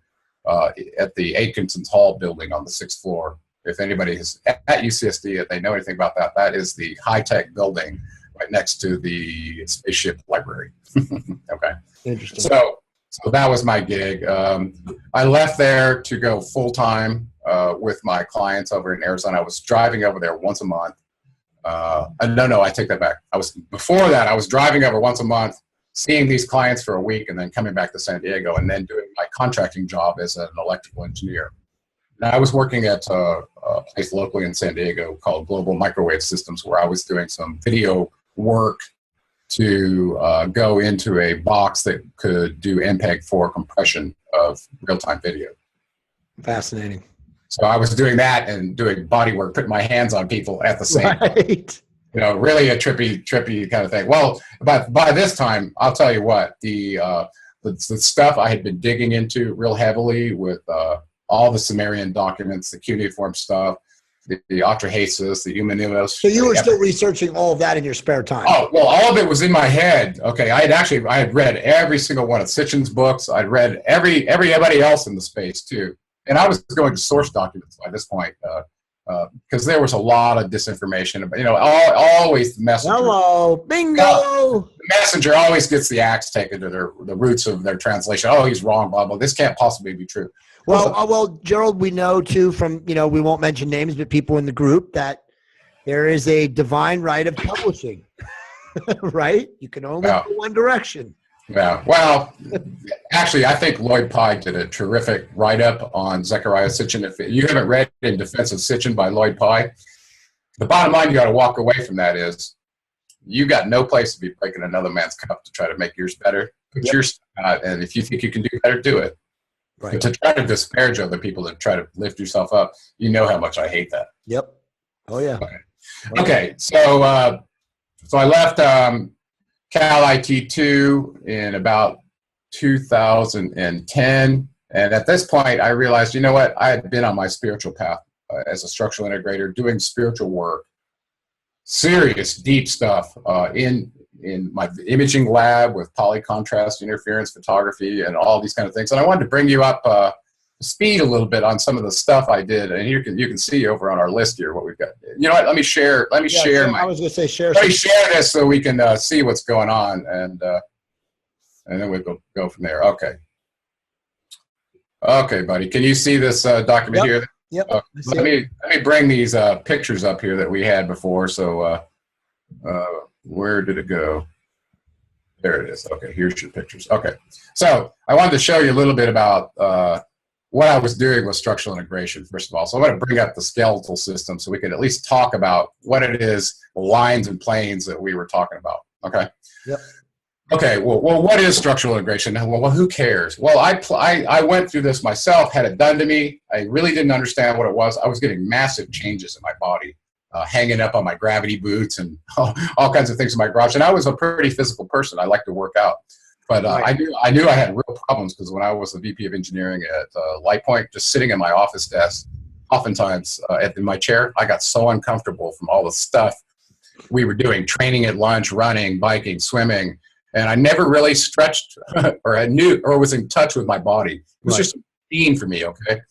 at the Atkinson's Hall building on the 6th floor. If anybody is at UCSD, if they know anything about that, that is the high-tech building right next to the spaceship library. Okay. Interesting. So that was my gig. I left there to go full-time with my clients over in Arizona. I was driving over there once a month. No, I take that back. Before that, I was driving over once a month, seeing these clients for a week, and then coming back to San Diego, and then doing my contracting job as an electrical engineer. Now, I was working at a place locally in San Diego called Global Microwave Systems, where I was doing some video work to go into a box that could do MPEG-4 compression of real-time video. Fascinating. So I was doing that and doing body work, putting my hands on people at the same time. You know, really a trippy kind of thing. Well, but by this time, I'll tell you what, the stuff I had been digging into real heavily with all the Sumerian documents, the cuneiform stuff, the Atrahasis, the Eumenidus. So you were still researching all of that in your spare time? Oh, well, all of it was in my head. Okay, I had read every single one of Sitchin's books. I'd read everybody else in the space too. And I was going to source documents by this point because there was a lot of disinformation. But, you know, always the messenger. Hello, bingo! The messenger always gets the axe taken to the roots of their translation. Oh, he's wrong, blah, blah. This can't possibly be true. Well, Gerald, we know too from, you know, we won't mention names, but people in the group that there is a divine right of publishing, right? You can only go one direction. Yeah. Well, actually, I think Lloyd Pye did a terrific write-up on Zecharia Sitchin. If you haven't read In Defense of Sitchin by Lloyd Pye, the bottom line you got to walk away from that is you got no place to be breaking another man's cup to try to make yours better. Put yours out, and if you think you can do better, do it. Right. But to try to disparage other people to try to lift yourself up, you know how much I hate that. Yep. Oh, yeah. Okay. So I left Cal IT2 in about 2010. And at this point, I realized, you know what? I had been on my spiritual path as a structural integrator, doing spiritual work, serious, deep stuff in my imaging lab with polycontrast interference photography and all these kind of things. And I wanted to bring you up to speed a little bit on some of the stuff I did. And you can see over on our list here what we've got. You know what? Let me share. I was going to say share. Let me share this so we can see what's going on, and then we'll go from there. Okay. Okay, buddy. Can you see this document here? Yep. Let me bring these pictures up here that we had before. So where did it go? There it is. Okay, here's your pictures. Okay, so I wanted to show you a little bit about what I was doing with structural integration, first of all. So I'm going to bring up the skeletal system so we can at least talk about what it is, the lines and planes that we were talking about. Okay. Yep. Okay, well, what is structural integration? Well, who cares? Well, I went through this myself, had it done to me. I really didn't understand what it was. I was getting massive changes in my body, hanging up on my gravity boots and all kinds of things in my garage. And I was a pretty physical person. I like to work out. But I knew I had real problems because when I was the VP of engineering at LightPoint, just sitting at my office desk, oftentimes in my chair, I got so uncomfortable from all the stuff we were doing training at lunch, running, biking, swimming, and I never really stretched or I knew or was in touch with my body. It was just a routine for me, okay?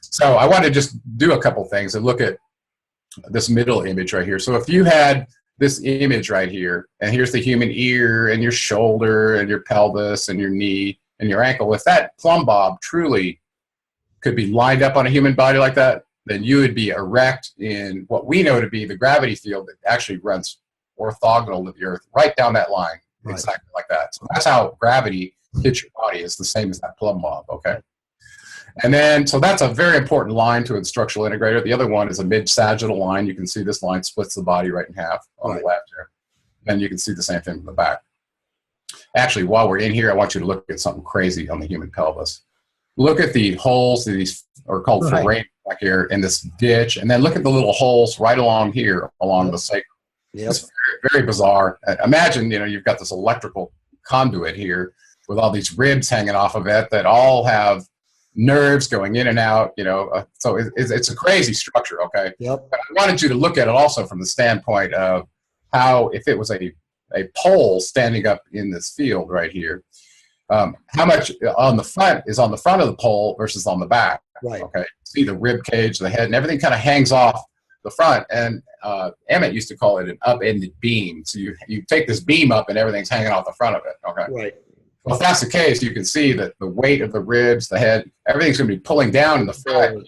So I want to just do a couple things and look at this middle image right here. So if you had this image right here, and here's the human ear and your shoulder and your pelvis and your knee and your ankle, if that plumb bob truly could be lined up on a human body like that, then you would be erect in what we know to be the gravity field that actually runs orthogonal to the earth, right down that line, exactly like that. So that's how gravity hits your body, is the same as that plumb bob, okay? And then, so that's a very important line to a structural integrator. The other one is a mid-sagittal line. You can see this line splits the body right in half on the left here. And you can see the same thing in the back. Actually, while we're in here, I want you to look at something crazy on the human pelvis. Look at the holes, these are called foramen back here in this ditch. And then look at the little holes right along here, along the sacrum. It's very, very bizarre. Imagine, you know, you've got this electrical conduit here with all these ribs hanging off of it that all have nerves going in and out, you know, so it's a crazy structure, okay? But I wanted you to look at it also from the standpoint of how, if it was a pole standing up in this field right here, how much on the front is on the front of the pole versus on the back, okay? See the rib cage, the head, and everything kind of hangs off the front, and Emmett used to call it an upended beam. So you take this beam up and everything's hanging off the front of it, okay? Well, if that's the case, you can see that the weight of the ribs, the head, everything's going to be pulling down in the front.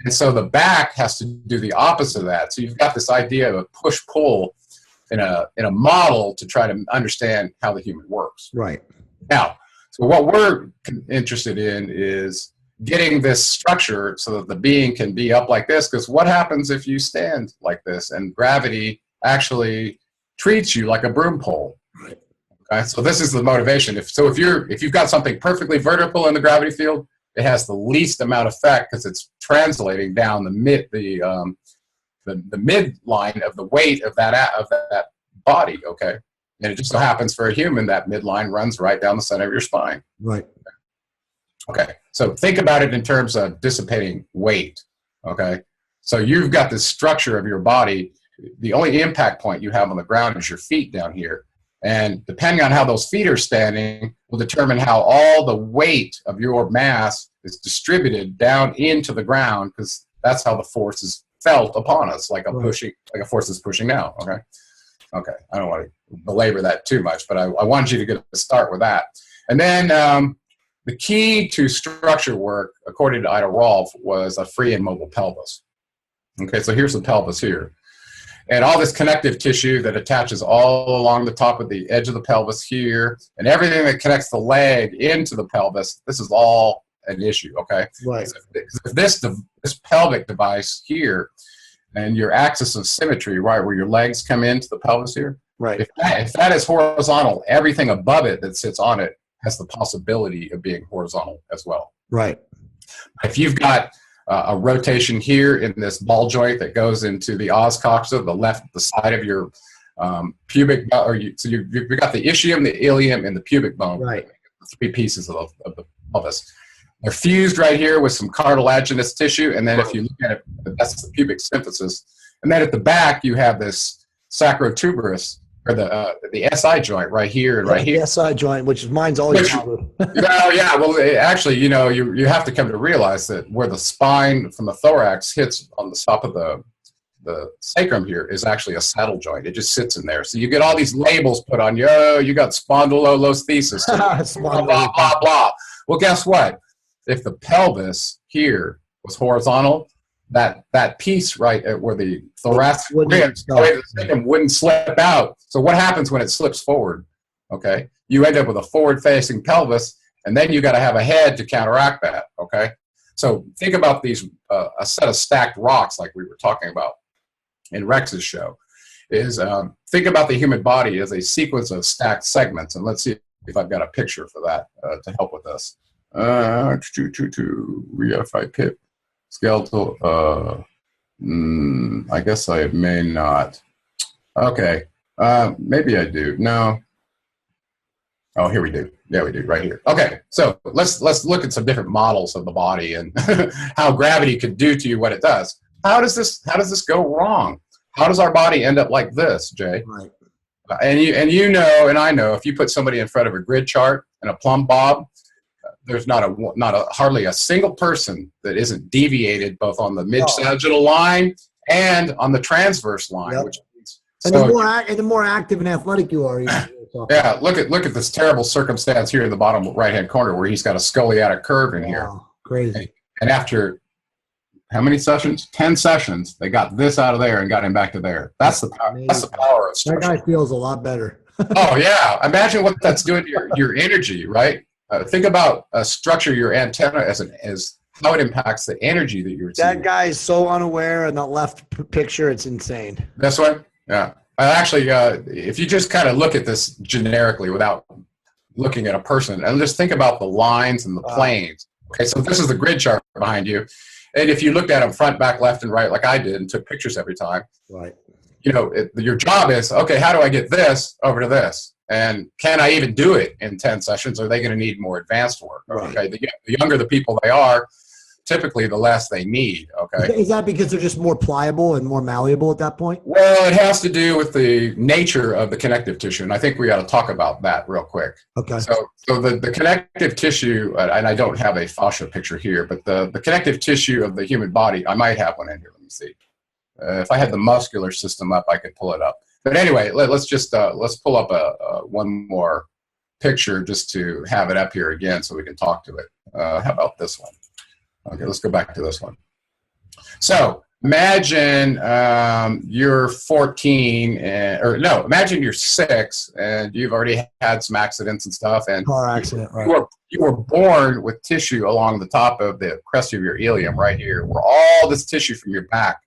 And so the back has to do the opposite of that. So you've got this idea of a push-pull in a model to try to understand how the human works. Now, so what we're interested in is getting this structure so that the being can be up like this, because what happens if you stand like this and gravity actually treats you like a broom pole? Okay, so this is the motivation. If you've got something perfectly vertical in the gravity field, it has the least amount of effect because it's translating down the midline of the weight of that body. Okay, and it just so happens for a human that midline runs right down the center of your spine. Okay, so think about it in terms of dissipating weight. Okay, so you've got this structure of your body. The only impact point you have on the ground is your feet down here. And depending on how those feet are standing will determine how all the weight of your mass is distributed down into the ground, because that's how the force is felt upon us, like a force is pushing down. Okay. I don't want to belabor that too much, but I wanted you to get a start with that. And then the key to structure work, according to Ida Rolf, was a free and mobile pelvis. Okay, so here's the pelvis here. And all this connective tissue that attaches all along the top of the edge of the pelvis here, and everything that connects the leg into the pelvis, this is all an issue, okay? If this pelvic device here, and your axis of symmetry, right, where your legs come into the pelvis here, if that is horizontal, everything above it that sits on it has the possibility of being horizontal as well. If you've got a rotation here in this ball joint that goes into the os coxa, the side of your pubic, so you've got the ischium, the ilium, and the pubic bone. The three pieces of the pelvis. They're fused right here with some cartilaginous tissue, and then if you look at it, that's the pubic symphysis. And then at the back, you have this sacrotuberous, or the SI joint right here and right here. The SI joint, which is mine's always covered. Well, actually, you know, you have to come to realize that where the spine from the thorax hits on the top of the sacrum here is actually a saddle joint. It just sits in there. So you get all these labels put on you. Oh, you got spondylolisthesis. Blah, blah, blah, blah. Well, guess what? If the pelvis here was horizontal, that piece right where the thoracic ribs wouldn't slip out. So what happens when it slips forward? Okay, you end up with a forward-facing pelvis, and then you got to have a head to counteract that. Okay, so think about these a set of stacked rocks like we were talking about in Rex's show. Think about the human body as a sequence of stacked segments, and let's see if I've got a picture for that to help with this. Reify pip. Skeletal, I guess I may not. Okay, maybe I do. No. Oh, here we do. Yeah, we do right here. Okay, so let's look at some different models of the body and how gravity could do to you what it does. How does this go wrong? how does our body end up like this, Jay? Right. And you know, and I know, if you put somebody in front of a grid chart and a plumb bob, there's hardly a single person that isn't deviated both on the mid-sagittal line and on the transverse line. Yep. Which means, and the more active and athletic you are. Yeah, look at this terrible circumstance here in the bottom right-hand corner where he's got a scoliotic curve in here. Crazy. And after how many sessions? 10 sessions. They got this out of there and got him back to there. That's the power. That's the power of structure. That guy feels a lot better. Oh yeah! Imagine what that's doing to your energy, right? Think about a structure, your antenna, as how it impacts the energy that you're receiving. That guy is so unaware in the left picture. It's insane. This one, yeah. Actually, if you just kind of look at this generically without looking at a person, and just think about the lines and the planes. Okay, so this is the grid chart behind you. And if you looked at them front, back, left, and right, like I did, and took pictures every time, right? You know, your job is, okay, how do I get this over to this? And can I even do it in 10 sessions? Or are they going to need more advanced work? Right. Okay, the younger the people they are, typically the less they need. Okay. Is that because they're just more pliable and more malleable at that point? Well, it has to do with the nature of the connective tissue, and I think we got to talk about that real quick. Okay. So the connective tissue, and I don't have a fascia picture here, but the connective tissue of the human body, I might have one in here. Let me see. If I had the muscular system up, I could pull it up. But anyway, let's pull up one more picture just to have it up here again so we can talk to it. How about this one? Okay, let's go back to this one. So imagine you're 14, imagine you're 6 and you've already had some accidents and stuff. And car accident, right? You were born with tissue along the top of the crest of your ilium right here, where all this tissue from your back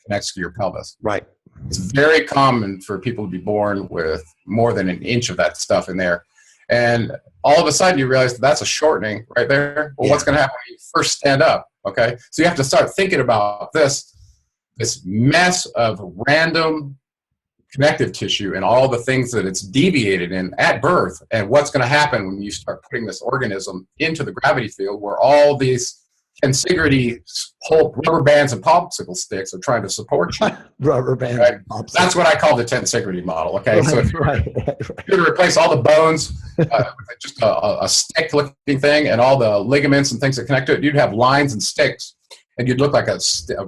connects to your pelvis. Right. It's very common for people to be born with more than an inch of that stuff in there. And all of a sudden you realize that's a shortening right there. Well, what's going to happen when you first stand up? Okay. So you have to start thinking about this mess of random connective tissue and all the things that it's deviated in at birth, and what's going to happen when you start putting this organism into the gravity field where all these tensegrity rubber bands and popsicle sticks are trying to support you. Rubber bands. Right? That's what I call the tensegrity model. Okay, right, so if you're to replace all the bones with just a stick-looking thing and all the ligaments and things that connect to it, you'd have lines and sticks, and you'd look like a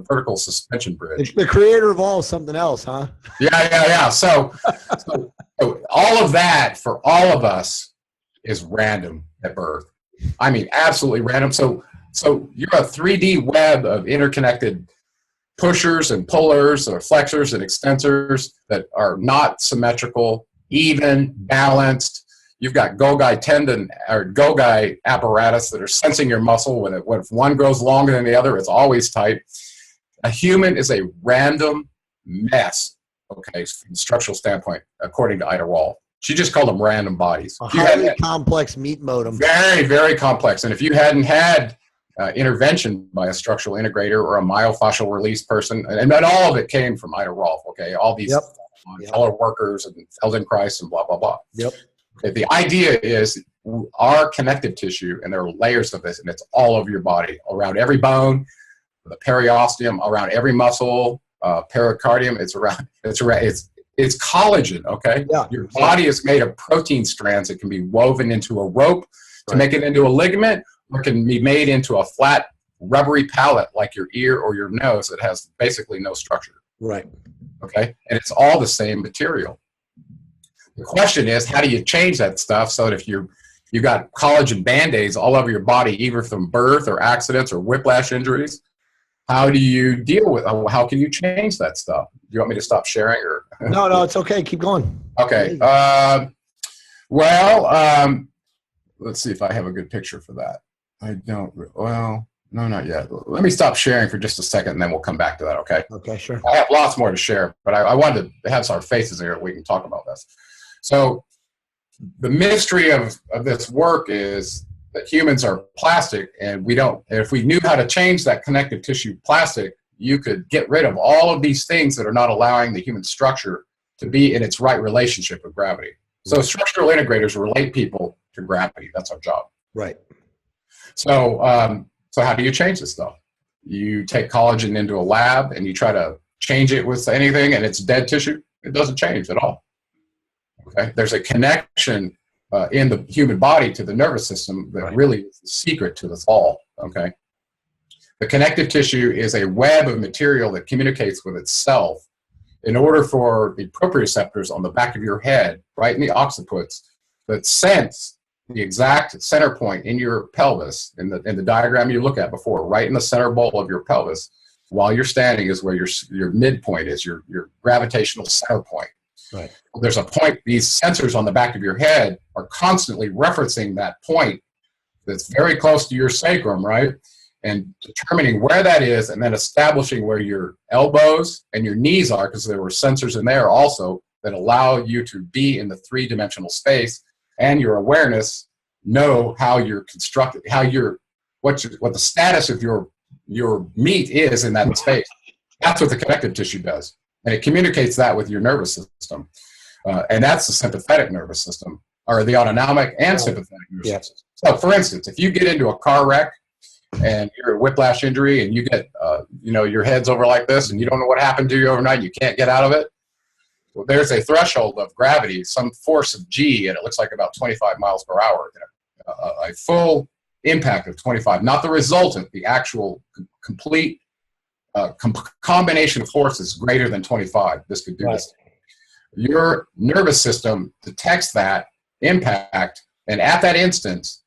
vertical suspension bridge. The creator of all is something else, huh? Yeah. So all of that for all of us is random at birth. I mean, absolutely random. So you're a 3D web of interconnected pushers and pullers or flexors and extensors that are not symmetrical, even, balanced. You've got Golgi tendon or Golgi apparatus that are sensing your muscle. When if one grows longer than the other, it's always tight. A human is a random mess, okay, from a structural standpoint, according to Ida Wall. She just called them random bodies. A highly complex meat modem. Very, very complex. And if you hadn't had intervention by a structural integrator or a myofascial release person, and all of it came from Ida Rolf, okay? All these fellow workers and Feldenkrais and blah, blah, blah. Yep. Okay, the idea is our connective tissue, and there are layers of this, and it's all over your body, around every bone, the periosteum, around every muscle, pericardium, it's collagen, okay? Yeah. Your body is made of protein strands that can be woven into a rope to make it into a ligament, or can be made into a flat, rubbery pallet like your ear or your nose that has basically no structure. Right. Okay? And it's all the same material. The question is, how do you change that stuff so that if you got collagen Band-Aids all over your body, either from birth or accidents or whiplash injuries, how do you deal with, how can you change that stuff? Do you want me to stop sharing? Or No, it's okay. Keep going. Okay. Let's see if I have a good picture for that. I don't, well, no, not yet. Let me stop sharing for just a second, and then we'll come back to that, okay? Okay, sure. I have lots more to share, but I wanted to have our faces here we can talk about this. So the mystery of this work is that humans are plastic, and if we knew how to change that connective tissue plastic, you could get rid of all of these things that are not allowing the human structure to be in its right relationship with gravity. So structural integrators relate people to gravity. That's our job. Right. So how do you change this stuff? You take collagen into a lab and you try to change it with anything and it's dead tissue, it doesn't change at all. Okay, there's a connection in the human body to the nervous system that really is the secret to this all. Okay, the connective tissue is a web of material that communicates with itself in order for the proprioceptors on the back of your head, right in the occiputs, that sense the exact center point in your pelvis, in the diagram you look at before, right in the center bowl of your pelvis, while you're standing is where your midpoint is, your gravitational center point. Right. There's a point, these sensors on the back of your head are constantly referencing that point that's very close to your sacrum, right? And determining where that is and then establishing where your elbows and your knees are, because there were sensors in there also that allow you to be in the three-dimensional space and your awareness know how you're constructed, what the status of your meat is in that space. That's what the connective tissue does. And it communicates that with your nervous system. And that's the sympathetic nervous system, or the autonomic and sympathetic nervous system. So for instance, if you get into a car wreck and you're a whiplash injury and you get, your head's over like this and you don't know what happened to you overnight, you can't get out of it. Well, there's a threshold of gravity, some force of G, and it looks like about 25 miles per hour. A full impact of 25, not the resultant, the actual complete combination of forces greater than 25. This could do this. Your nervous system detects that impact, and at that instance,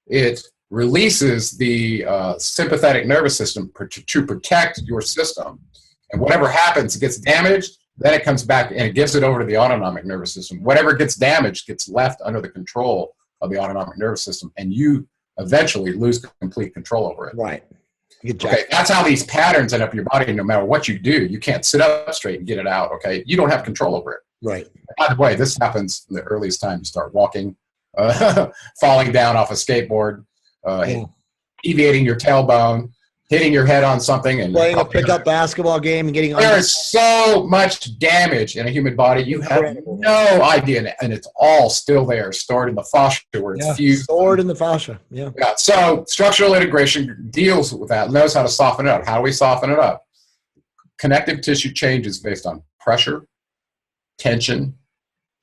it releases the sympathetic nervous system to protect your system. And whatever happens, it gets damaged, then it comes back and it gives it over to the autonomic nervous system. Whatever gets damaged gets left under the control of the autonomic nervous system, and you eventually lose complete control over it. Right. Okay, that's how these patterns end up in your body. No matter what you do, you can't sit up straight and get it out. Okay, you don't have control over it. Right. By the way, this happens in the earliest time you start walking, falling down off a skateboard, deviating your tailbone, hitting your head on something, and playing a pickup basketball game and getting. There is so much damage in a human body. You have no idea, and it's all still there, stored in the fascia where it's fused. Stored in the fascia. Yeah. So structural integration deals with that, knows how to soften it up. How do we soften it up? Connective tissue changes based on pressure, tension,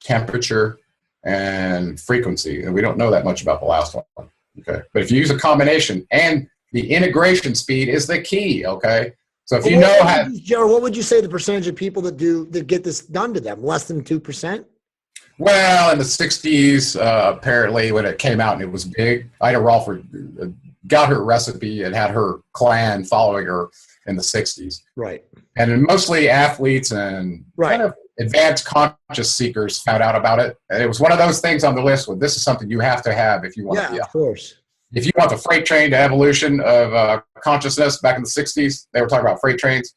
temperature, and frequency. And we don't know that much about the last one. Okay. But if you use a combination, and the integration speed is the key. Okay. So if you know how, Gerald, what would you say the percentage of people that get this done to them? Less than 2%? Well, in the 60s, apparently when it came out and it was big, Ida Rolford got her recipe and had her clan following her in the 60s. Right. And mostly athletes and kind of advanced conscious seekers found out about it. And it was one of those things on the list where this is something you have to have if you want to be. Of course. If you want the freight train to evolution of consciousness back in the 60s, they were talking about freight trains.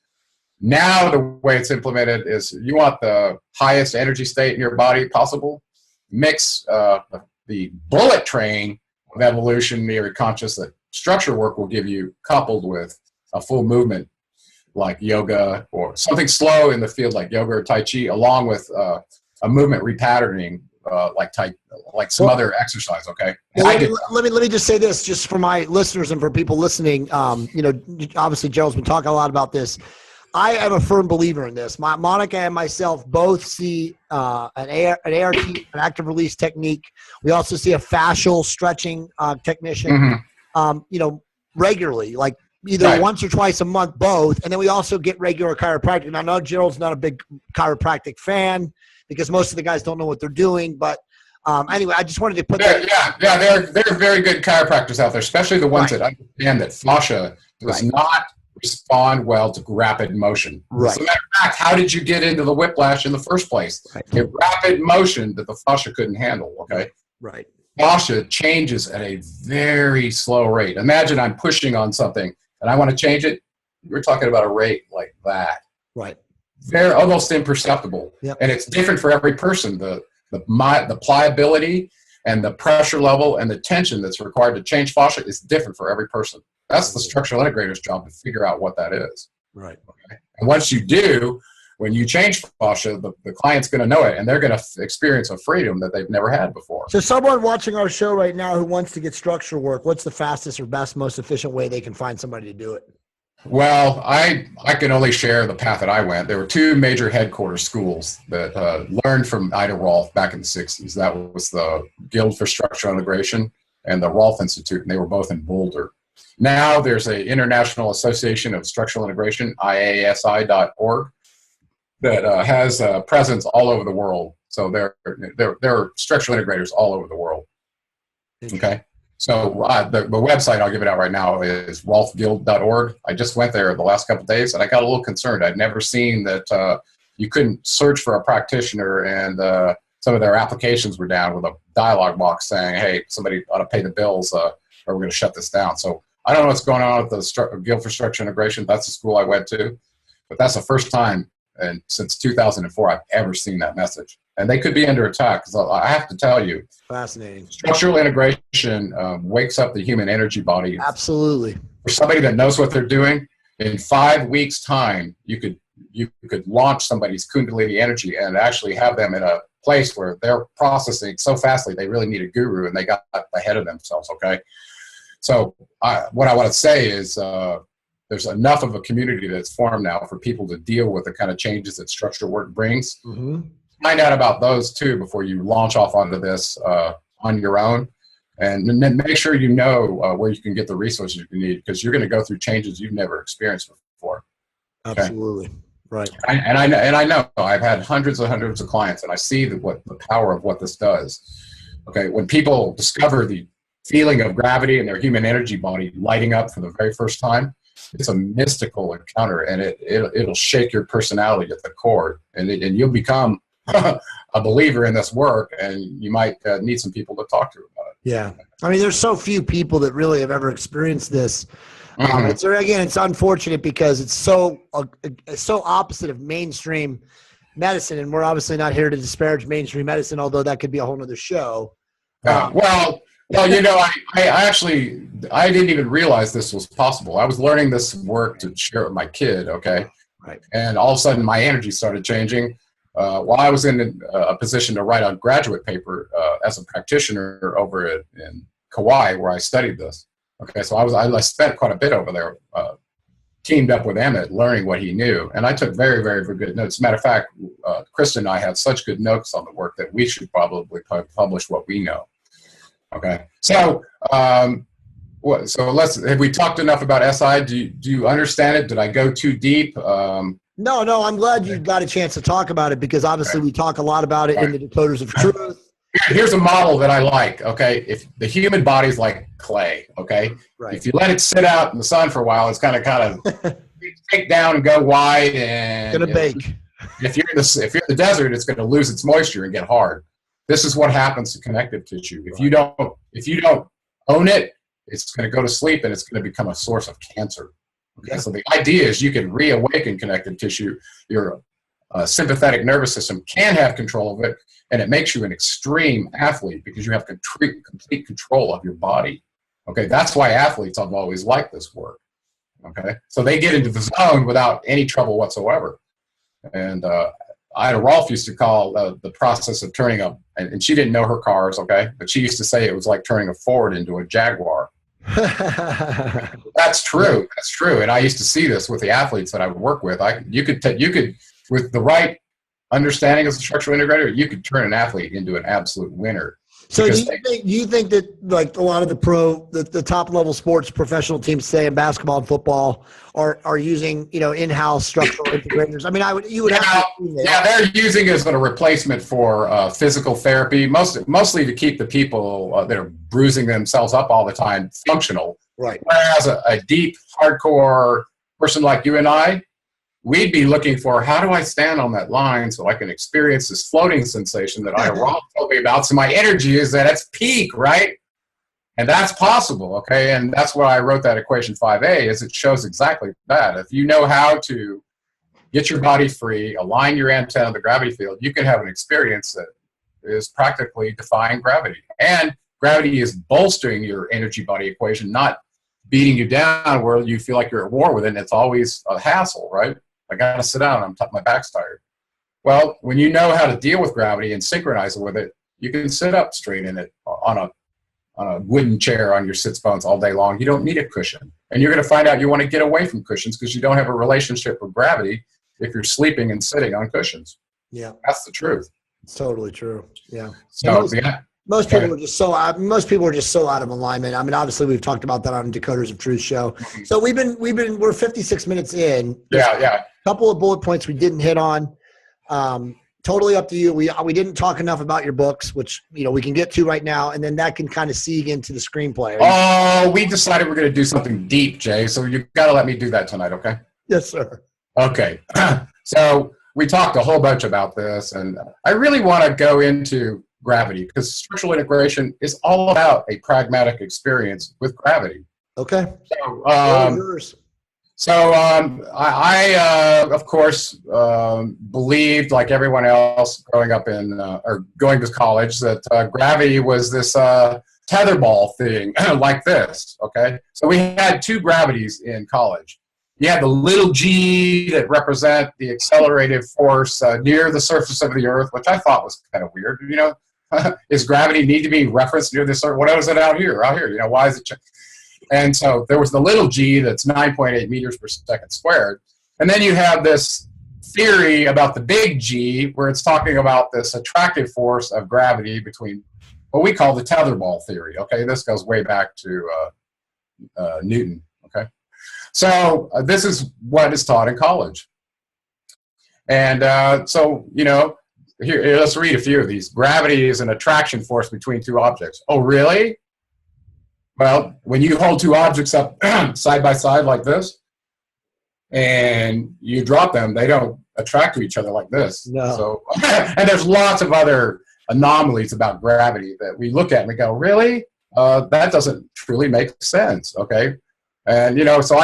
Now the way it's implemented is you want the highest energy state in your body possible. Mix the bullet train of evolution near conscious that structure work will give you, coupled with a full movement like yoga or something slow in the field like yoga or Tai Chi, along with a movement repatterning like some other exercise. Okay. Let me just say this, just for my listeners and for people listening. Obviously Gerald's been talking a lot about this. I am a firm believer in this. Monica and myself both see an ART, an active release technique. We also see a fascial stretching technician, regularly, like either once or twice a month, both. And then we also get regular chiropractic. And I know Gerald's not a big chiropractic fan because most of the guys don't know what they're doing. But anyway, I just wanted to put that. There are very good chiropractors out there, especially the ones that understand that fascia does not respond well to rapid motion. As a matter of fact, how did you get into the whiplash in the first place? A rapid motion that the fascia couldn't handle. Okay. Right. Fascia changes at a very slow rate. Imagine I'm pushing on something and I want to change it. We're talking about a rate like that. Right. They're almost imperceptible. Yep. And it's different for every person. The pliability and the pressure level and the tension that's required to change fascia is different for every person. That's the structural integrator's job, to figure out what that is. Right. Okay? And once you do, when you change fascia, the client's going to know it, and they're going to experience a freedom that they've never had before. So someone watching our show right now who wants to get structural work, what's the fastest or best, most efficient way they can find somebody to do it? Well, I can only share the path that I went. There were two major headquarters schools that learned from Ida Rolf back in the 60s. That was the Guild for Structural Integration and the Rolf Institute, and they were both in Boulder. Now there's an International Association of Structural Integration, IASI.org, that has a presence all over the world. So there are structural integrators all over the world. Okay. So the website, I'll give it out right now, is rolfguild.org. I just went there the last couple of days, and I got a little concerned. I'd never seen that you couldn't search for a practitioner, and some of their applications were down with a dialog box saying, hey, somebody ought to pay the bills, or we're going to shut this down. So I don't know what's going on with the Guild for Structural Integration. That's the school I went to. But that's the first time and since 2004 I've ever seen that message. And they could be under attack, because I have to tell you, fascinating. Structural integration wakes up the human energy body. Absolutely. For somebody that knows what they're doing, in 5 weeks' time, you could launch somebody's Kundalini energy and actually have them in a place where they're processing so fastly they really need a guru, and they got ahead of themselves. Okay, so what I want to say is there's enough of a community that's formed now for people to deal with the kind of changes that structural work brings. Mm-hmm. Find out about those too before you launch off onto this on your own, and then make sure you know where you can get the resources you need, because you're going to go through changes you've never experienced before. Okay? Absolutely. Right. And I know I've had hundreds of clients, and I see the power of what this does. Okay, when people discover the feeling of gravity in their human energy body lighting up for the very first time, it's a mystical encounter, and it'll shake your personality at the core, and you'll become a believer in this work, and you might need some people to talk to about it. Yeah, I mean, there's so few people that really have ever experienced this. It's unfortunate because it's so opposite of mainstream medicine, and we're obviously not here to disparage mainstream medicine, although that could be a whole nother show. Well, you know, I didn't even realize this was possible. I was learning this work to share with my kid, okay? Right. And all of a sudden, my energy started changing. While I was in a position to write a graduate paper as a practitioner over in Kauai, where I studied this. Okay, so I spent quite a bit over there, teamed up with Emmett, learning what he knew, and I took very, very, very good notes. As a matter of fact, Krista and I had such good notes on the work that we should probably publish what we know. Okay, so have we talked enough about SI? Do you understand it? Did I go too deep? No, I'm glad you got a chance to talk about it, because obviously we talk a lot about it in the Decoders of Truth. Here's a model that I like, okay? If the human body's like clay, okay? Right. If you let it sit out in the sun for a while, it's kind of take down and go wide, and gonna bake. If you're in the desert, it's gonna lose its moisture and get hard. This is what happens to connective tissue. If you don't own it, it's gonna go to sleep, and it's gonna become a source of cancer. Okay, so the idea is you can reawaken connective tissue. Your sympathetic nervous system can have control of it, and it makes you an extreme athlete because you have complete control of your body. Okay, that's why athletes have always liked this work. Okay, so they get into the zone without any trouble whatsoever. And Ida Rolf used to call the process of turning and she didn't know her cars, okay, but she used to say it was like turning a Ford into a Jaguar. That's true. That's true. And I used to see this with the athletes that I would work with. You could with the right understanding as a structural integrator, you could turn an athlete into an absolute winner. So do you think that, like, a lot of the top level sports professional teams, say in basketball and football, are using, in-house structural integrators? I mean, they're using it as a replacement for physical therapy, mostly to keep the people that are bruising themselves up all the time functional. Right. Whereas a deep, hardcore person like you and I, we'd be looking for, how do I stand on that line so I can experience this floating sensation that Rolf told me about? So my energy is at its peak, right? And that's possible, okay? And that's why I wrote that equation 5A, is it shows exactly that. If you know how to get your body free, align your antenna to the gravity field, you can have an experience that is practically defying gravity. And gravity is bolstering your energy body equation, not beating you down where you feel like you're at war with it, and it's always a hassle, right? I got to sit down. My back's tired. Well, when you know how to deal with gravity and synchronize it with it, you can sit up straight in it on a wooden chair on your sits bones all day long. You don't need a cushion. And you're going to find out you want to get away from cushions because you don't have a relationship with gravity if you're sleeping and sitting on cushions. Yeah. That's the truth. It's totally true. Yeah. So most people are just so out of alignment. I mean, obviously we've talked about that on Decoders of Truth show. So we're 56 minutes in. Yeah. A couple of bullet points we didn't hit on. Totally up to you. We didn't talk enough about your books, which, we can get to right now. And then that can kind of seeg into the screenplay. Oh, we decided we're going to do something deep, Jay. So you've got to let me do that tonight. Okay. Yes, sir. Okay. So we talked a whole bunch about this, and I really want to go into gravity because structural integration is all about a pragmatic experience with gravity. Okay. So, I of course, believed, like everyone else growing up or going to college, that gravity was this tetherball thing like this, okay? So we had two gravities in college. You had the little g that represent the accelerated force near the surface of the Earth, which I thought was kind of weird. Is gravity need to be referenced near the surface? What is it out here? Why is it? And so there was the little g that's 9.8 meters per second squared. And then you have this theory about the big G where it's talking about this attractive force of gravity between what we call the tetherball theory. Okay, this goes way back to Newton. Okay, so this is what is taught in college. And here, let's read a few of these. Gravity is an attraction force between two objects. Oh, really? Well, when you hold two objects up side by side like this, and you drop them, they don't attract to each other like this. No. So, and there's lots of other anomalies about gravity that we look at and we go, really? That doesn't truly make sense, okay? And, so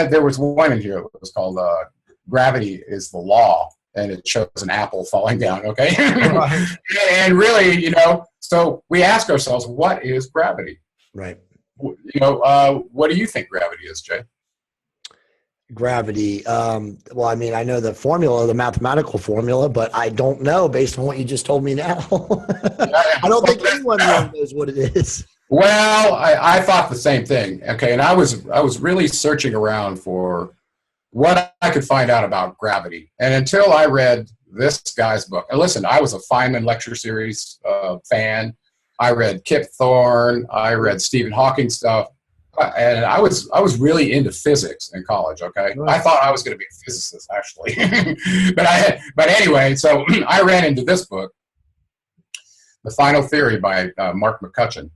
there was one in here that was called Gravity is the Law, and it shows an apple falling down, okay? Right. And really, so we ask ourselves, what is gravity? Right. What do you think gravity is, Jay? Gravity. Well, I mean, I know the formula, the mathematical formula, but I don't know based on what you just told me now. I don't think anyone really knows what it is. Well, I thought the same thing. Okay, and I was really searching around for what I could find out about gravity, and until I read this guy's book. And listen, I was a Feynman lecture series fan. I read Kip Thorne. I read Stephen Hawking stuff, and I was really into physics in college. Okay, I thought I was going to be a physicist actually, but anyway, so I ran into this book, The Final Theory by Mark McCutcheon,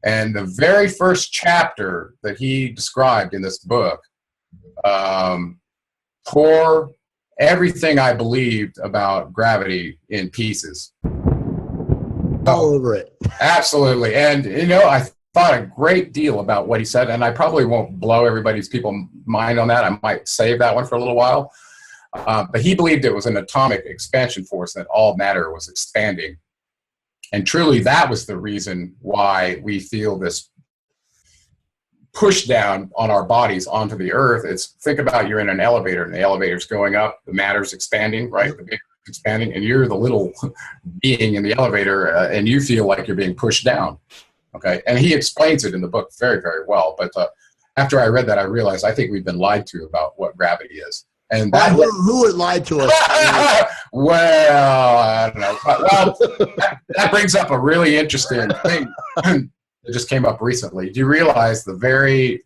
and the very first chapter that he described in this book tore everything I believed about gravity in pieces. All over it. Absolutely. And, I thought a great deal about what he said, and I probably won't blow everybody's mind on that. I might save that one for a little while. But he believed it was an atomic expansion force, that all matter was expanding. And truly, that was the reason why we feel this push down on our bodies onto the Earth. Think about you're in an elevator, and the elevator's going up, the matter's expanding, right? The big expanding, and you're the little being in the elevator, and you feel like you're being pushed down. Okay, and he explains it in the book very, very well. But after I read that, I realized I think we've been lied to about what gravity is. And that who would lie to us? Well, I don't know. Well, that brings up a really interesting thing that just came up recently. Do you realize the very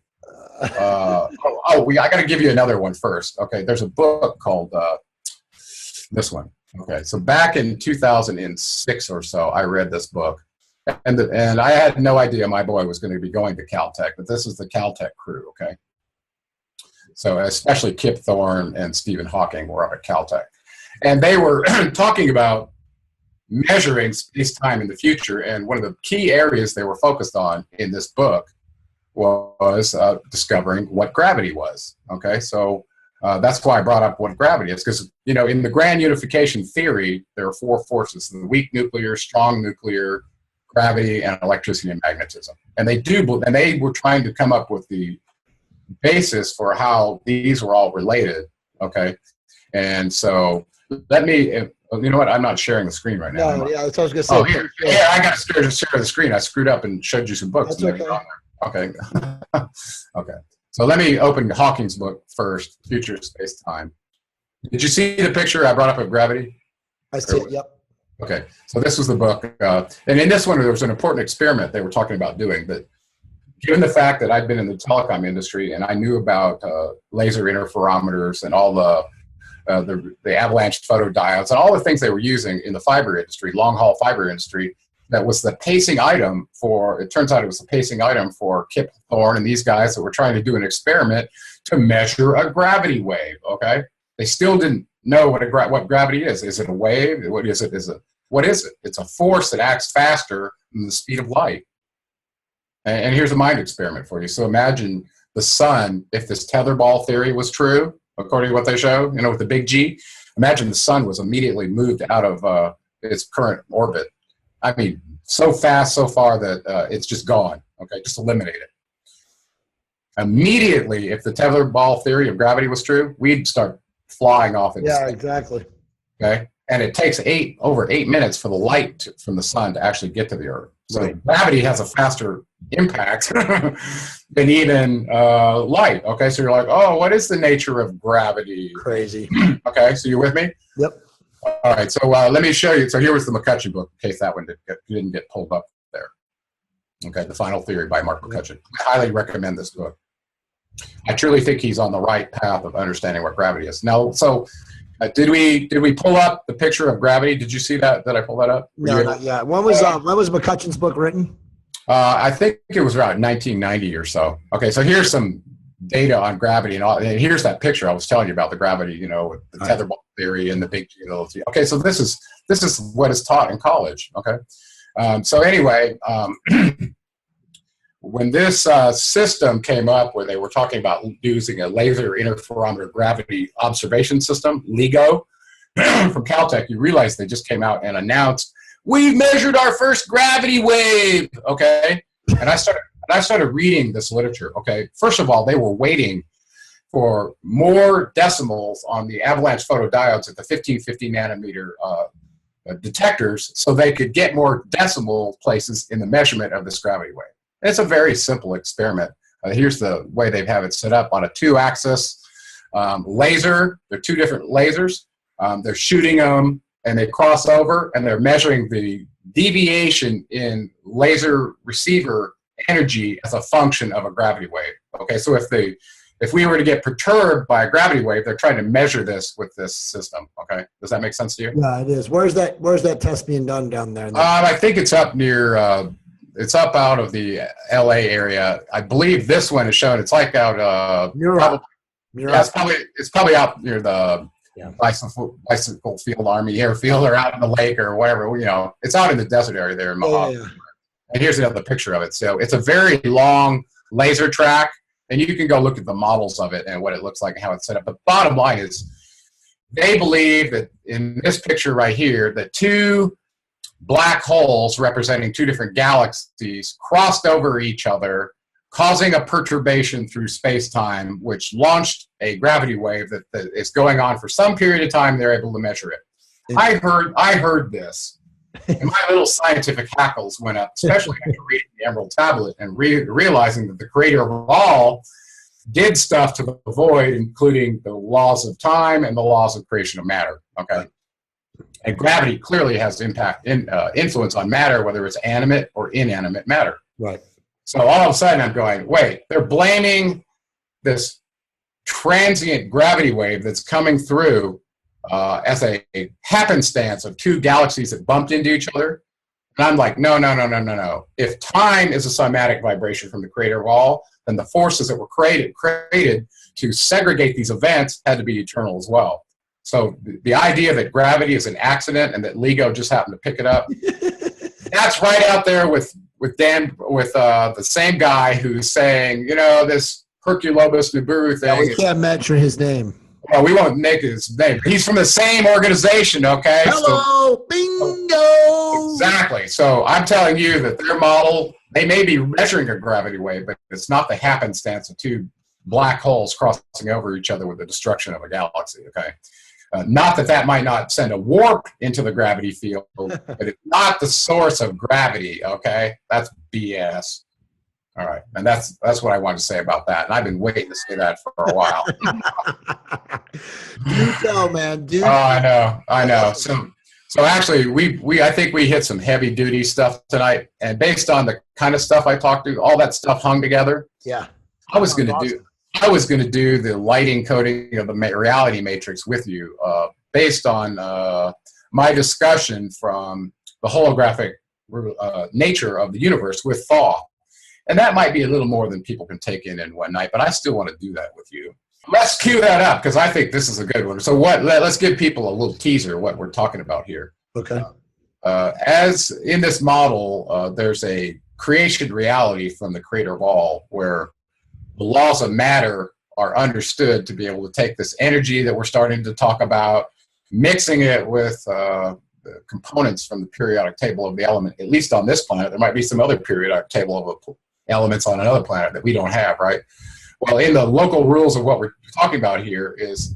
I got to give you another one first. Okay, there's a book called this one. Okay, so back in 2006 or so, I read this book, and I had no idea my boy was going to be going to Caltech, but this is the Caltech crew. Okay, so especially Kip Thorne and Stephen Hawking were up at Caltech, and they were talking about measuring space-time in the future, and one of the key areas they were focused on in this book was discovering what gravity was. Okay, so that's why I brought up what gravity is, because in the grand unification theory, there are four forces: the weak nuclear, strong nuclear, gravity, and electricity and magnetism. And they were trying to come up with the basis for how these were all related. Okay, and so let me Well, you know what? I'm not sharing the screen right now. No, yeah, that's what I was gonna say. Oh, here. Yeah, I got to share the screen. I screwed up and showed you some books. That's okay. Okay. Okay. So let me open Hawking's book first, Future Space Time. Did you see the picture I brought up of gravity? I see it, yep. Okay. So this was the book. And in this one, there was an important experiment they were talking about doing. But given the fact that I'd been in the telecom industry and I knew about laser interferometers and all the avalanche photodiodes and all the things they were using in the fiber industry, long haul fiber industry, that was the pacing item for, it turns out it was the pacing item for Kip Thorne and these guys that were trying to do an experiment to measure a gravity wave, okay? They still didn't know what gravity is. Is it a wave? What is it? What is it? It's a force that acts faster than the speed of light. And here's a mind experiment for you. So imagine the sun, if this tetherball theory was true, according to what they show, you know, with the big G, imagine the sun was immediately moved out of its current orbit. I mean, so fast, so far that it's just gone, okay? Just eliminate it. Immediately, if the tetherball theory of gravity was true, we'd start flying off into space. Exactly. Okay? And it takes over 8 minutes for the light from the sun to actually get to the Earth. So gravity has a faster impact than even light. Okay, so you're like, oh, what is the nature of gravity? Crazy. Okay, so you're with me? Yep. All right, so let me show you. So here was the McCutcheon book, in case that one didn't get pulled up there. Okay, The Final Theory by Mark McCutcheon. I highly recommend this book. I truly think he's on the right path of understanding what gravity is. Now, so did we pull up the picture of gravity? Did you see that? Did I pull that up? No, not yet. When was McCutcheon's book written? I think it was around 1990 or so. Okay, so here's some data on gravity and all. And here's that picture I was telling you about, the gravity, you know, with the tetherball theory and the big G. Okay, so this is what is taught in college. Okay, so anyway, when this system came up, where they were talking about using a laser interferometer gravity observation system, LIGO, from Caltech, you realize they just came out and announced, we've measured our first gravity wave. Okay, and I started reading this literature. Okay, first of all, they were waiting for more decimals on the avalanche photodiodes at the 1550 nanometer detectors, so they could get more decimal places in the measurement of this gravity wave. And it's a very simple experiment. Here's the way they have it set up on a 2-axis laser. They're 2 different lasers. They're shooting them, and they cross over, and they're measuring the deviation in laser receiver energy as a function of a gravity wave. Okay, so if we were to get perturbed by a gravity wave, they're trying to measure this with this system. Okay, does that make sense to you? Yeah, it is. Where's that test being done down there? I think it's up near. It's up out of the LA area. I believe this one is shown. It's like out. It's probably out near the bicycle field, Army Airfield, or out in the lake or whatever. You know, it's out in the desert area there in Mojave. Yeah. And here's another picture of it. So it's a very long laser track, and you can go look at the models of it and what it looks like and how it's set up. But bottom line is, they believe that in this picture right here, that 2 black holes representing 2 different galaxies crossed over each other, causing a perturbation through space-time, which launched a gravity wave that is going on for some period of time. They're able to measure it. I heard this, and my little scientific hackles went up, especially after reading the Emerald Tablet and realizing that the creator of all did stuff to the void, including the laws of time and the laws of creation of matter. Okay, and gravity clearly has influence on matter, whether it's animate or inanimate matter. Right. So all of a sudden, I'm going, wait, they're blaming this transient gravity wave that's coming through as a happenstance of 2 galaxies that bumped into each other. And I'm like, no. If time is a somatic vibration from the creator of all, then the forces that were created to segregate these events had to be eternal as well. So the idea that gravity is an accident and that LIGO just happened to pick it up, that's right out there with the same guy who's saying, you know, this Herculobus Nibiru thing. Yeah, we can't mention his name. Well, we won't make his name. He's from the same organization, okay? Hello, bingo! Exactly. So I'm telling you that their model, they may be measuring a gravity wave, but it's not the happenstance of 2 black holes crossing over each other with the destruction of a galaxy, okay? Not that that might not send a warp into the gravity field, but it's not the source of gravity, okay? That's BS. All right, and that's what I wanted to say about that. And I've been waiting to say that for a while. Do tell, man. Do. Oh, I know. So actually, I think we hit some heavy duty stuff tonight, and based on the kind of stuff I talked to, all that stuff hung together. Yeah. I was going to do the lighting coding of the reality matrix with you, based on my discussion from the holographic nature of the universe with Thaw. And that might be a little more than people can take in one night, but I still want to do that with you. Let's cue that up, because I think this is a good one. So let's give people a little teaser what we're talking about here. Okay. As in this model, there's a creation reality from the creator of all, where the laws of matter are understood to be able to take this energy that we're starting to talk about, mixing it with the components from the periodic table of the element, at least on this planet. There might be some other periodic table of elements on another planet that we don't have, right? Well, in the local rules of what we're talking about here is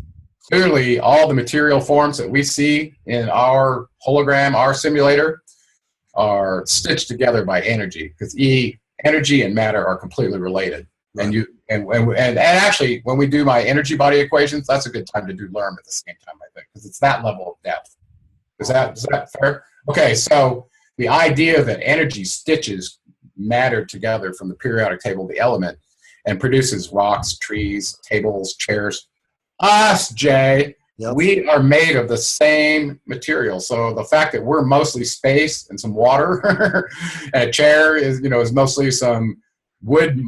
clearly all the material forms that we see in our hologram, our simulator, are stitched together by energy, because energy and matter are completely related. Right. And actually, when we do my energy body equations, that's a good time to do LERM at the same time, I think, because it's that level of depth. Is that fair? Okay, so the idea that energy stitches matter together from the periodic table of the element and produces rocks, trees, tables, chairs. Us, Jay, yep. We are made of the same material. So the fact that we're mostly space and some water, and a chair is mostly some wood,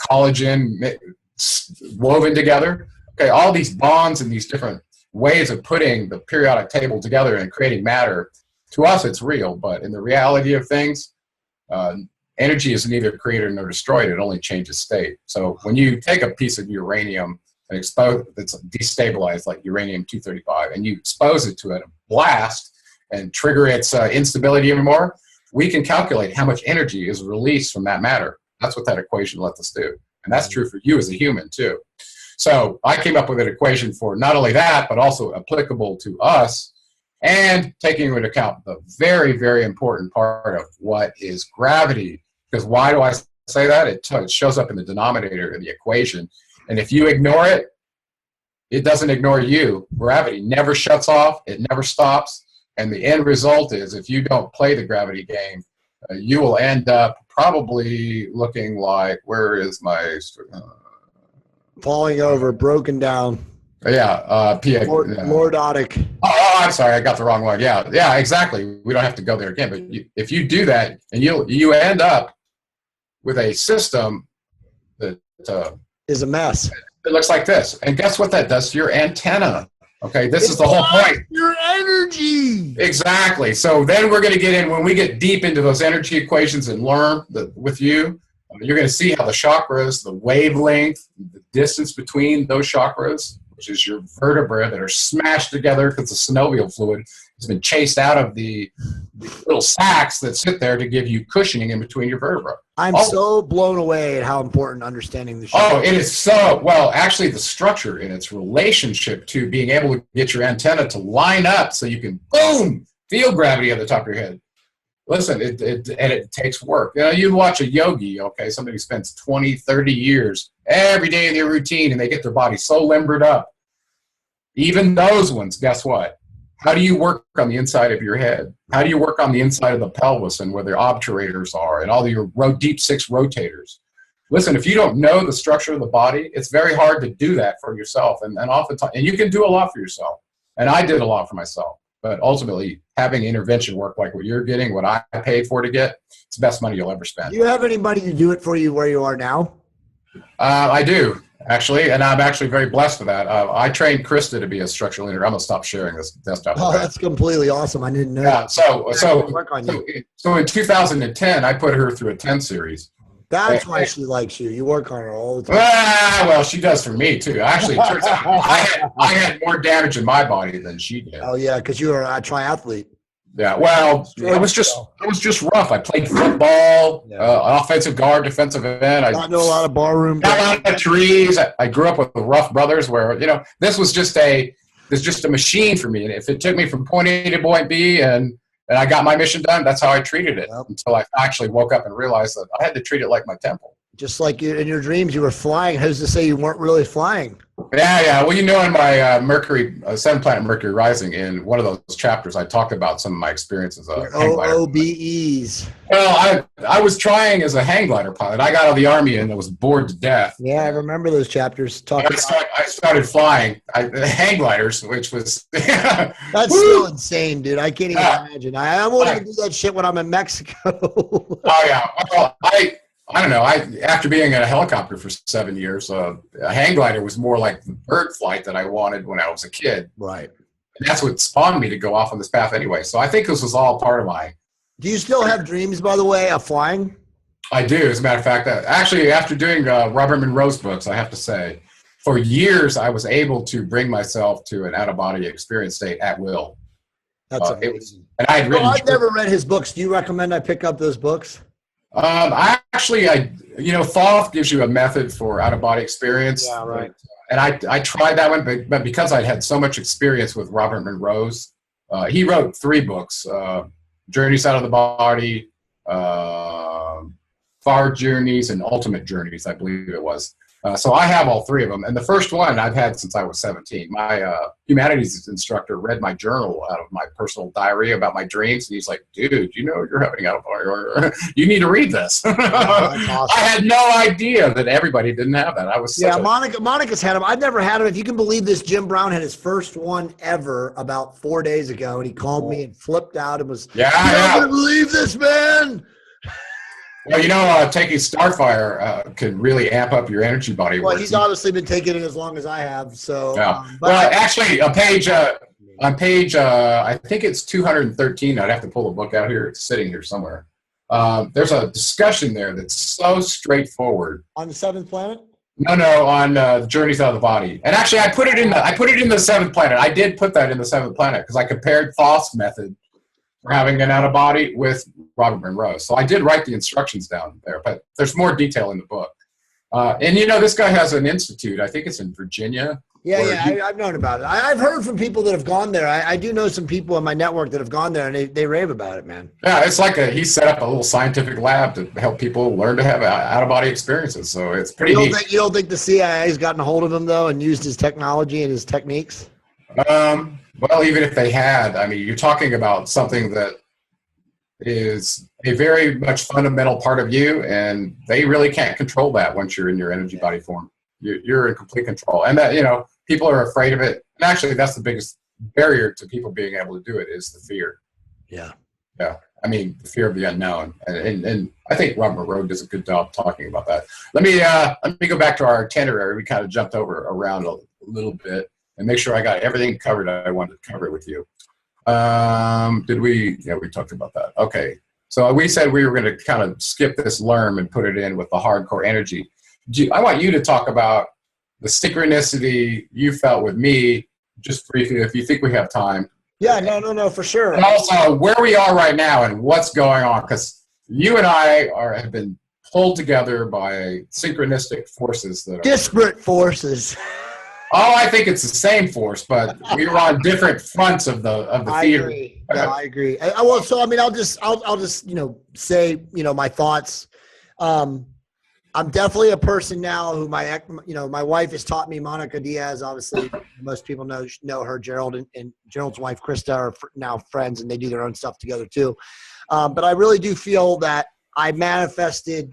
collagen woven together. Okay, all these bonds and these different ways of putting the periodic table together and creating matter. To us, it's real, but in the reality of things, energy is neither created nor destroyed. It only changes state. So when you take a piece of uranium and it's destabilized, like uranium-235, and you expose it to a blast and trigger its instability even more, we can calculate how much energy is released from that matter. That's what that equation lets us do. And that's true for you as a human, too. So I came up with an equation for not only that, but also applicable to us, and taking into account the very, very important part of what is gravity. Because why do I say that? It shows up in the denominator of the equation. And if you ignore it, it doesn't ignore you. Gravity never shuts off. It never stops. And the end result is, if you don't play the gravity game, you will end up probably looking like, where is my... falling over, broken down. Yeah, lordotic. Oh, I'm sorry, I got the wrong one. Yeah, exactly. We don't have to go there again. But if you do that, and you end up with a system that is a mess. It looks like this. And guess what that does to your antenna? Okay, this is the whole point. Your energy. Exactly. So then we're going to get in, when we get deep into those energy equations and learn with you, you're going to see how the chakras, the wavelength, the distance between those chakras, which is your vertebrae that are smashed together because the synovial fluid has been chased out of the little sacs that sit there to give you cushioning in between your vertebrae. I'm so blown away at how important understanding the chakras. Oh, it is so, well, actually the structure in its relationship to being able to get your antenna to line up so you can, boom, feel gravity at the top of your head. Listen, it takes work. You watch a yogi, okay, somebody who spends 20, 30 years every day in their routine, and they get their body so limbered up. Even those ones, guess what? How do you work on the inside of your head? How do you work on the inside of the pelvis and where the obturators are and all your deep six rotators? Listen, if you don't know the structure of the body, it's very hard to do that for yourself. And oftentimes, and you can do a lot for yourself. And I did a lot for myself. But ultimately, having intervention work like what you're getting, what I paid for to get, it's the best money you'll ever spend. Do you have anybody to do it for you where you are now? I do, actually, and I'm actually very blessed for that. I trained Krista to be a structural engineer. I'm going to stop sharing this desktop. Oh, that's completely awesome. I didn't know. Yeah, so in 2010, I put her through a 10 series. That's why she likes you. You work on her all the time. Well, she does for me too. Actually, it turns out I had more damage in my body than she did. Oh yeah, because you were a triathlete. Yeah, well, it was just rough. I played football, offensive guard, defensive end. I know a lot of barroom. Got a lot of trees. I grew up with rough brothers where, this was just is just a machine for me. And if it took me from point A to point B and I got my mission done, that's how I treated it until I actually woke up and realized that I had to treat it like my temple. Just like in your dreams, you were flying. Who's to say you weren't really flying? Yeah. Well, in my Mercury, 7-planet Mercury rising, in one of those chapters, I talked about some of my experiences of hang glider. OBEs. Well, I was trying as a hang glider pilot. I got out of the Army and I was bored to death. Yeah, I remember those chapters. I started flying hang gliders, which was that's still insane, dude. I can't even imagine. I won't even do that shit when I'm in Mexico. Oh yeah. Well, I don't know. After being in a helicopter for 7 years, a hang glider was more like the bird flight that I wanted when I was a kid. Right. And that's what spawned me to go off on this path anyway. So I think this was all part of my. Do you still have dreams, by the way, of flying? I do. As a matter of fact, actually, after doing Robert Monroe's books, I have to say, for years I was able to bring myself to an out-of-body experience state at will. That's amazing. And I had written. I've never read his books. Do you recommend I pick up those books? Thoth gives you a method for out-of-body experience. Yeah, right. And I tried that one, but because I'd had so much experience with Robert Monroe's, he wrote 3 books, Journeys Out of the Body, Far Journeys, and Ultimate Journeys, I believe it was. So I have all 3 of them. And the first one I've had since I was 17. My humanities instructor read my journal out of my personal diary about my dreams. And he's like, dude, you're having out of body. You need to read this. That's awesome. I had no idea that everybody didn't have that. I was Monica's had them. I've never had them. If you can believe this, Jim Brown had his first one ever about 4 days ago. And he called me and flipped out and was, you're not going to believe this, man. Well, taking Starfire can really amp up your energy body. Well, he's obviously been taking it as long as I have. So, actually, on page, I think it's 213. I'd have to pull the book out here. It's sitting here somewhere. There's a discussion there that's so straightforward. On the 7th planet? No, on Journeys Out of the Body. And actually, I put it in the 7th planet. I did put that in the 7th planet because I compared Thoth's method for having an out-of-body with Robert Monroe. So I did write the instructions down there, but there's more detail in the book. And this guy has an institute. I think it's in Virginia. Yeah, I've known about it. I've heard from people that have gone there. I do know some people in my network that have gone there, and they rave about it, man. Yeah, it's like he set up a little scientific lab to help people learn to have out-of-body experiences. So it's pretty neat. You don't think the CIA's gotten a hold of him, though, and used his technology and his techniques? Well, even if they had, you're talking about something that is a very much fundamental part of you, and they really can't control that once you're in your energy body form. You're in complete control. And that, people are afraid of it. And actually, that's the biggest barrier to people being able to do it is the fear. Yeah. Yeah. The fear of the unknown. And I think Robert Monroe does a good job talking about that. Let me go back to our itinerary. We kind of jumped around a little bit. And make sure I got everything covered I wanted to cover with you. Did we? Yeah, we talked about that. Okay. So we said we were going to kind of skip this LERM and put it in with the hardcore energy. I want you to talk about the synchronicity you felt with me, just briefly, if you think we have time. Yeah, no, for sure. And also where we are right now and what's going on, because you and I have been pulled together by synchronistic forces that are disparate forces. Oh, I think it's the same force, but we were on different fronts of the theater. Agree. No, I agree. I'll just say my thoughts. I'm definitely a person now who my wife has taught me. Monica Diaz, obviously, most people know her. Gerald and Gerald's wife Krista are now friends, and they do their own stuff together too. But I really do feel that I manifested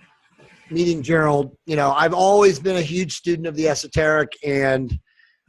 meeting Gerald. I've always been a huge student of the esoteric, and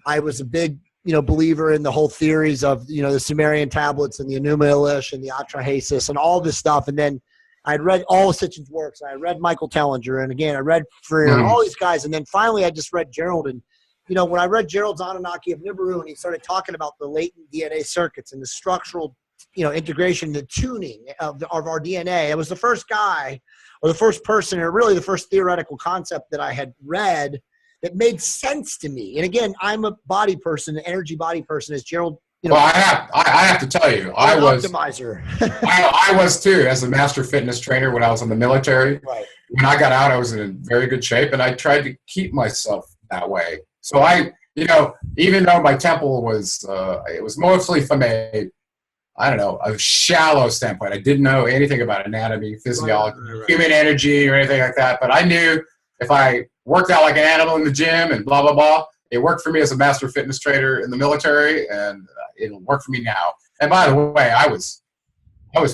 I was a big, believer in the whole theories of, the Sumerian tablets and the Enuma Elish and the Atrahasis and all this stuff. And then I'd read all of Sitchin's works. I read Michael Tellinger. And again, I read Freer, all these guys. And then finally I just read Gerald. And, when I read Gerald's Anunnaki of Nibiru, and he started talking about the latent DNA circuits and the structural, integration, the tuning of our DNA. It was the first guy or the first person, or really the first theoretical concept that I had read that made sense to me. And again, I'm a body person, an energy body person, as Gerald. Well, I have to tell you, I was optimizer. I was too, as a master fitness trainer when I was in the military. Right. When I got out, I was in very good shape, and I tried to keep myself that way. So I even though my temple was, it was mostly from I don't know, a shallow standpoint. I didn't know anything about anatomy, physiology, human energy, or anything like that. But I knew if I worked out like an animal in the gym and blah, blah, blah, it worked for me as a master fitness trainer in the military, and it'll work for me now. And by the way, I was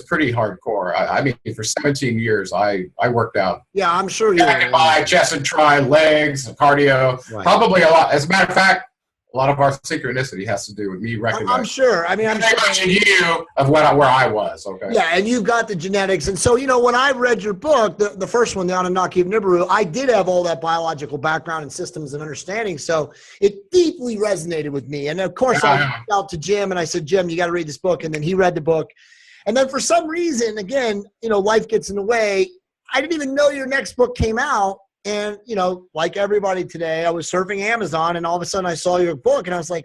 pretty hardcore. I mean, for 17 years, I worked out. Yeah, I'm sure you Back and by, chest and tri, legs, cardio, probably a lot. As a matter of fact, a lot of our synchronicity has to do with me recognizing. I'm sure. I mean, I'm sure you of where I was. Okay. Yeah, and you've got the genetics, and so when I read your book, the first one, the Anunnaki of Nibiru, I did have all that biological background and systems and understanding, so it deeply resonated with me. And of course, I reached out to Jim, and I said, Jim, you got to read this book, and then he read the book, and then for some reason, again, life gets in the way. I didn't even know your next book came out. And, like everybody today, I was surfing Amazon, and all of a sudden I saw your book, and I was like,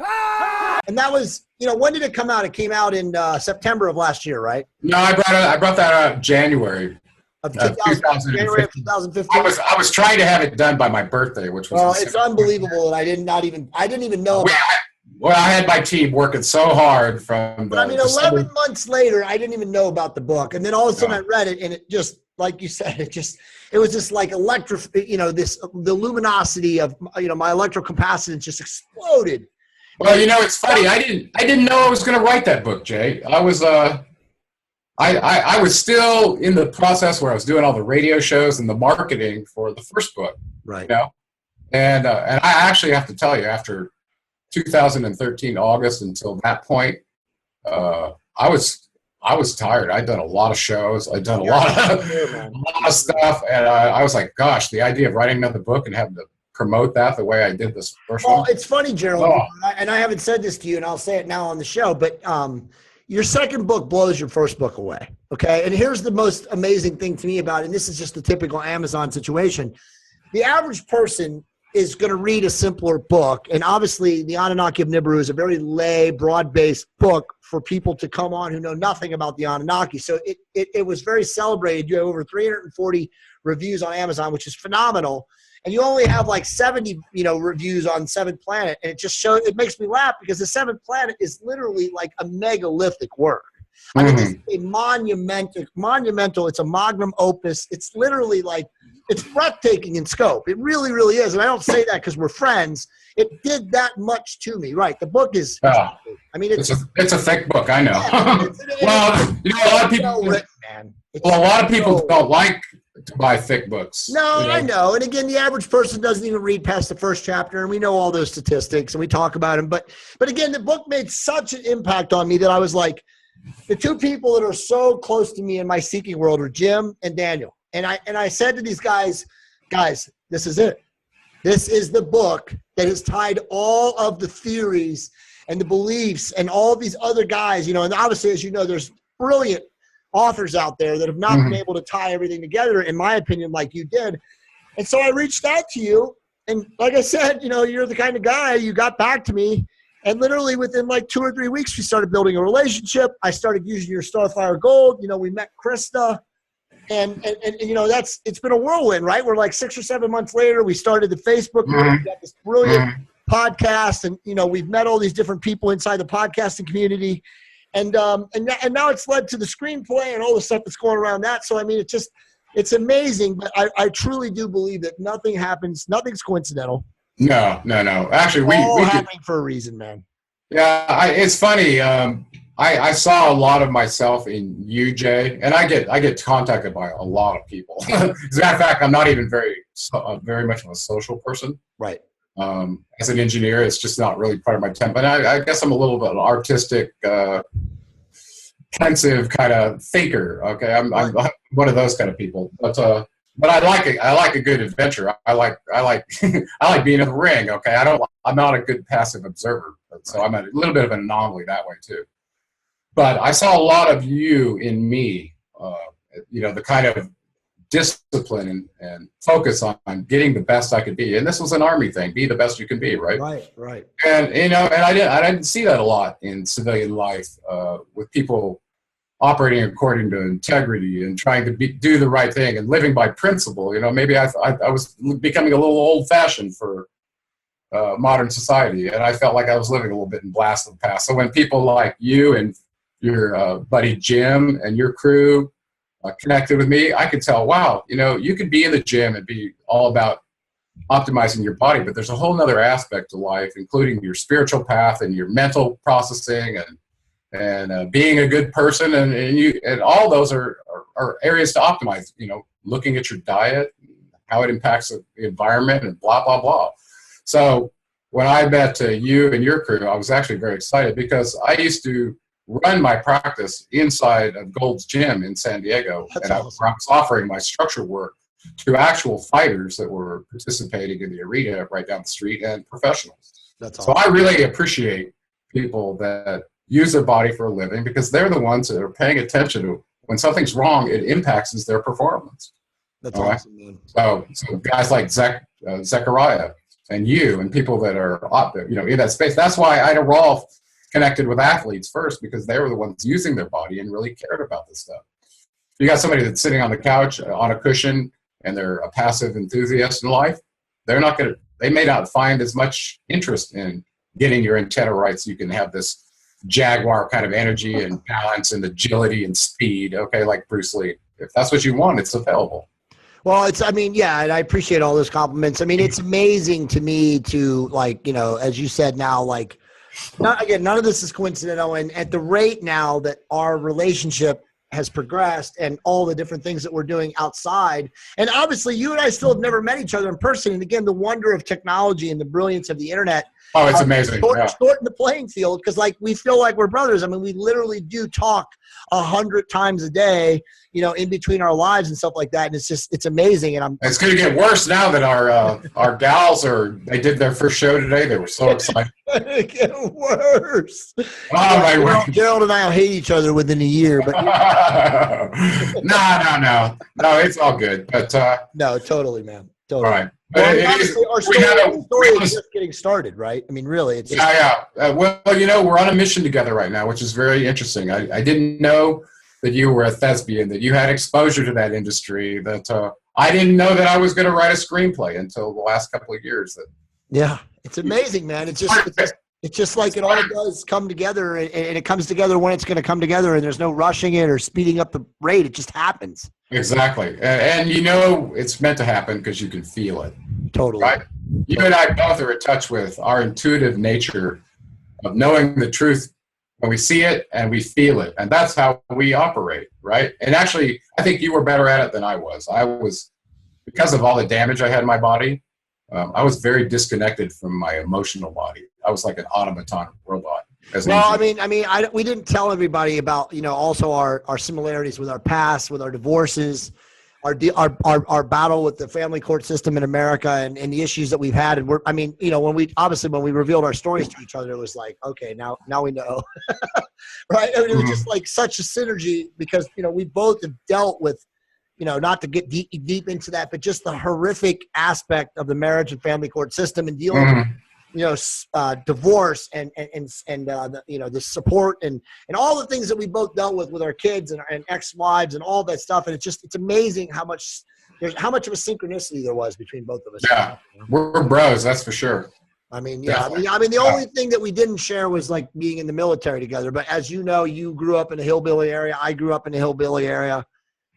ah! And that was, when did it come out? It came out in September of last year, right? No, I brought that out January of 2015. January of 2015. I was trying to have it done by my birthday, which was. Well, it's unbelievable that I didn't even know. Well, I had my team working so hard from. But 11 months later, I didn't even know about the book, and then all of a sudden I read it, and it just, like you said, it was just like the luminosity of, my electrocapacitance just exploded. Well, it's funny. I didn't know I was going to write that book, Jay. I was still in the process where I was doing all the radio shows and the marketing for the first book. Right. And I actually have to tell you, after 2013 August until that point, I was tired. I'd done a lot of shows. I'd done a lot of stuff. And I was like, gosh, the idea of writing another book and having to promote that the way I did this first one. Well, it's funny, Gerald, and I haven't said this to you, and I'll say it now on the show, but your second book blows your first book away, okay? And here's the most amazing thing to me about it, and this is just the typical Amazon situation. The average person is going to read a simpler book, and obviously the Anunnaki of Nibiru is a very lay, broad-based book for people to come on who know nothing about the Anunnaki. So it was very celebrated. You have over 340 reviews on Amazon, which is phenomenal, and you only have like 70 reviews on Seventh Planet, and it makes me laugh because the Seventh Planet is literally like a megalithic work. I mean, it's a monumental, it's a magnum opus. It's literally like, it's breathtaking in scope. It really, really is. And I don't say that because we're friends. It did that much to me. Right. The book is, I mean, it's a thick book. I know. Yeah, well, a lot of people, a lot of people don't like to buy thick books. No, I know. And again, the average person doesn't even read past the first chapter, and we know all those statistics and we talk about them. But again, the book made such an impact on me that I was like, the two people that are so close to me in my seeking world are Jim and Daniel. And I said to these guys, this is it. This is the book that has tied all of the theories and the beliefs and all these other guys, and obviously, as you know, there's brilliant authors out there that have not been able to tie everything together, in my opinion, like you did. And so I reached out to you, and like I said, you're the kind of guy, you got back to me, and literally within like 2 or 3 weeks, we started building a relationship. I started using your Starfire Gold. We met Krista. And it's been a whirlwind, right? We're like 6 or 7 months later, we started the Facebook group. We got this brilliant podcast, and we've met all these different people inside the podcasting community, and now it's led to the screenplay and all the stuff that's going around that. So I mean, it's amazing, but I truly do believe that nothing happens, nothing's coincidental. No. Actually, we happening for a reason, man. Yeah, it's funny. I saw a lot of myself in you, Jay, and I get contacted by a lot of people. As a matter of fact, I'm not even very much of a social person. Right. As an engineer, it's just not really part of my temp. But I guess I'm a little bit artistic, pensive kind of thinker. Okay, I'm one of those kind of people. But I like it. I like a good adventure. I like being in the ring. Okay, I'm not a good passive observer, so I'm a little bit of an anomaly that way too. But I saw a lot of you in me, the kind of discipline and focus on getting the best I could be. And this was an Army thing, be the best you can be, right? Right. And, and I didn't see that a lot in civilian life with people operating according to integrity and trying to do the right thing and living by principle. Maybe I was becoming a little old-fashioned for modern society. And I felt like I was living a little bit in blast of the past. So when people like you and your buddy Jim and your crew connected with me, I could tell, wow, you know, you could be in the gym and be all about optimizing your body, but there's a whole nother aspect to life, including your spiritual path and your mental processing and being a good person. And all those are areas to optimize, you know, looking at your diet, how it impacts the environment and blah, blah, blah. So when I met you and your crew, I was actually very excited because I used to run my practice inside of Gold's Gym in San Diego. That's and awesome. I was offering my structure work to actual fighters that were participating in the arena right down the street and professionals. That's So awesome. I really appreciate people that use their body for a living because they're the ones that are paying attention to when something's wrong, it impacts their performance. That's Okay? awesome, man. So guys like Zechariah and you and people that are you know, in that space. That's why Ida Rolf connected with athletes first, because they were the ones using their body and really cared about this stuff. You got somebody that's sitting on the couch on a cushion and they're a passive enthusiast in life. They may not find as much interest in getting your antenna right so you can have this jaguar kind of energy and balance and agility and speed, okay, like Bruce Lee. If that's what you want, it's available. Well, I mean, yeah, and I appreciate all those compliments. I mean, it's amazing to me to, like, you know, as you said now, like, none of this is coincidental. And at the rate now that our relationship has progressed and all the different things that we're doing outside, and obviously you and I still have never met each other in person. And again, the wonder of technology and the brilliance of the internet. Oh, it's amazing. Shorten the playing field, because like we feel like we're brothers. I mean, we literally do talk 100 times a day, you know, in between our lives and stuff like that. And it's amazing. And it's going to get worse now that our gals they did their first show today. They were so excited. It's get worse. Oh, Gerald and I will hate each other within a year, but no, it's all good. But no, totally, man. Totally. All right. Well, honestly, our story is just getting started, right? I mean, really, it's just, well, you know, we're on a mission together right now, which is very interesting. I didn't know that you were a thespian, that you had exposure to that industry. That I didn't know that I was going to write a screenplay until the last couple of years. Yeah, it's amazing, man. It's just like it all does come together, and it comes together when it's going to come together, and there's no rushing it or speeding up the rate. It just happens. Exactly. And you know it's meant to happen because you can feel it. Totally. Right? You and I both are in touch with our intuitive nature of knowing the truth when we see it and we feel it. And that's how we operate, right? And actually, I think you were better at it than I was. Because of all the damage I had in my body, I was very disconnected from my emotional body. I was like an automaton robot. Well, we didn't tell everybody about, you know, also our similarities with our past, with our divorces, our battle with the family court system in America, and the issues that we've had. And when we revealed our stories to each other, it was like, okay, now we know, right? I mean, it was just like such a synergy because, you know, we both have dealt with, you know, not to get deep into that, but just the horrific aspect of the marriage and family court system and dealing with, you know, divorce and you know, the support and all the things that we both dealt with our kids and ex-wives and all that stuff. And it's amazing how much of a synchronicity there was between both of us. Yeah, we're bros, that's for sure. I mean, yeah. I mean, the only thing that we didn't share was like being in the military together. But as you know, you grew up in a hillbilly area. I grew up in a hillbilly area.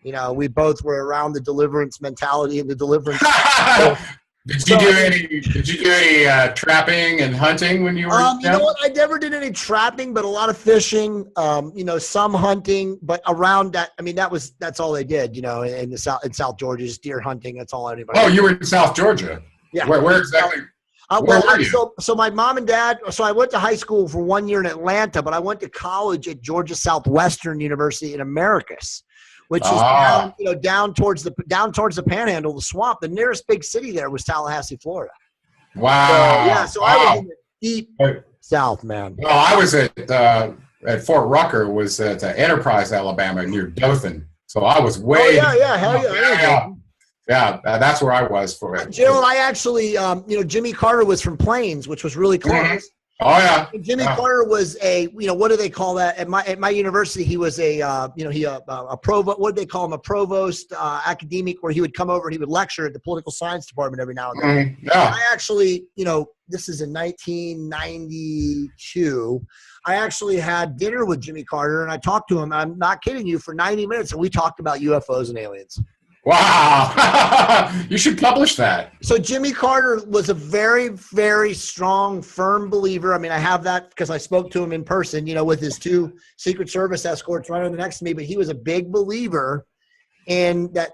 You know, we both were around the deliverance mentality and the deliverance. Did you do any trapping and hunting when you were young? You know what? I never did any trapping, but a lot of fishing. You know, some hunting, but around that, I mean, that's all they did. You know, in South Georgia, just deer hunting. That's all anybody. Oh, you were in South Georgia. Yeah. Where exactly? Where were you? So my mom and dad. So I went to high school for 1 year in Atlanta, but I went to college at Georgia Southwestern University in Americus, which is down towards the Panhandle, the swamp. The nearest big city there was Tallahassee, Florida. Wow. So I was in the deep South, man. Well, I was at Fort Rucker, was at Enterprise, Alabama, near Dothan. So I was way. Oh yeah, hell yeah. Yeah, that's where I was for it. Gerald, I actually, Jimmy Carter was from Plains, which was really close. Oh yeah. And Jimmy Yeah. Carter was what do they call that? At my university, he was a provost. What did they call him? A provost academic, where he would come over and he would lecture at the political science department every now and then. Yeah. I actually, this is in 1992. I actually had dinner with Jimmy Carter and I talked to him. I'm not kidding you, for 90 minutes, and we talked about UFOs and aliens. Wow. You should publish that. So Jimmy Carter was a very, very strong, firm believer. I mean, I have that because I spoke to him in person, with his 2 Secret Service escorts right on the next to me. But he was a big believer in that,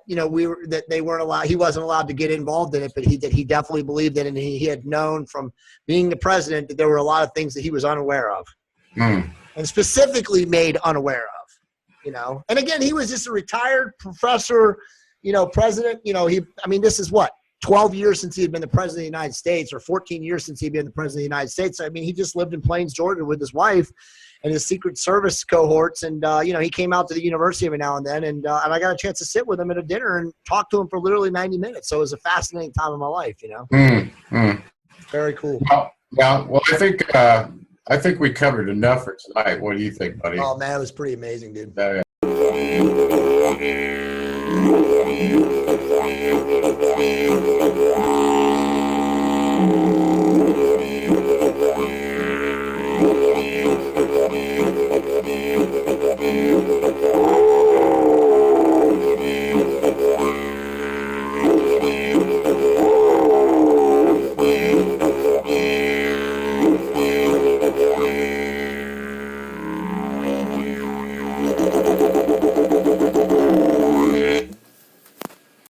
they weren't allowed. He wasn't allowed to get involved in it, but he definitely believed in it. And he had known from being the president that there were a lot of things that he was unaware of, and specifically made unaware of. And again, he was just a retired professor. President, this is what, 12 years since he had been the president of the United States, or 14 years since he'd been the president of the United States. I mean, he just lived in Plains, Georgia with his wife and his Secret Service cohorts. And, he came out to the university every now and then. And I got a chance to sit with him at a dinner and talk to him for literally 90 minutes. So it was a fascinating time in my life, Very cool. Well, I think we covered enough for tonight. What do you think, buddy? Oh, man, it was pretty amazing, dude. Yeah.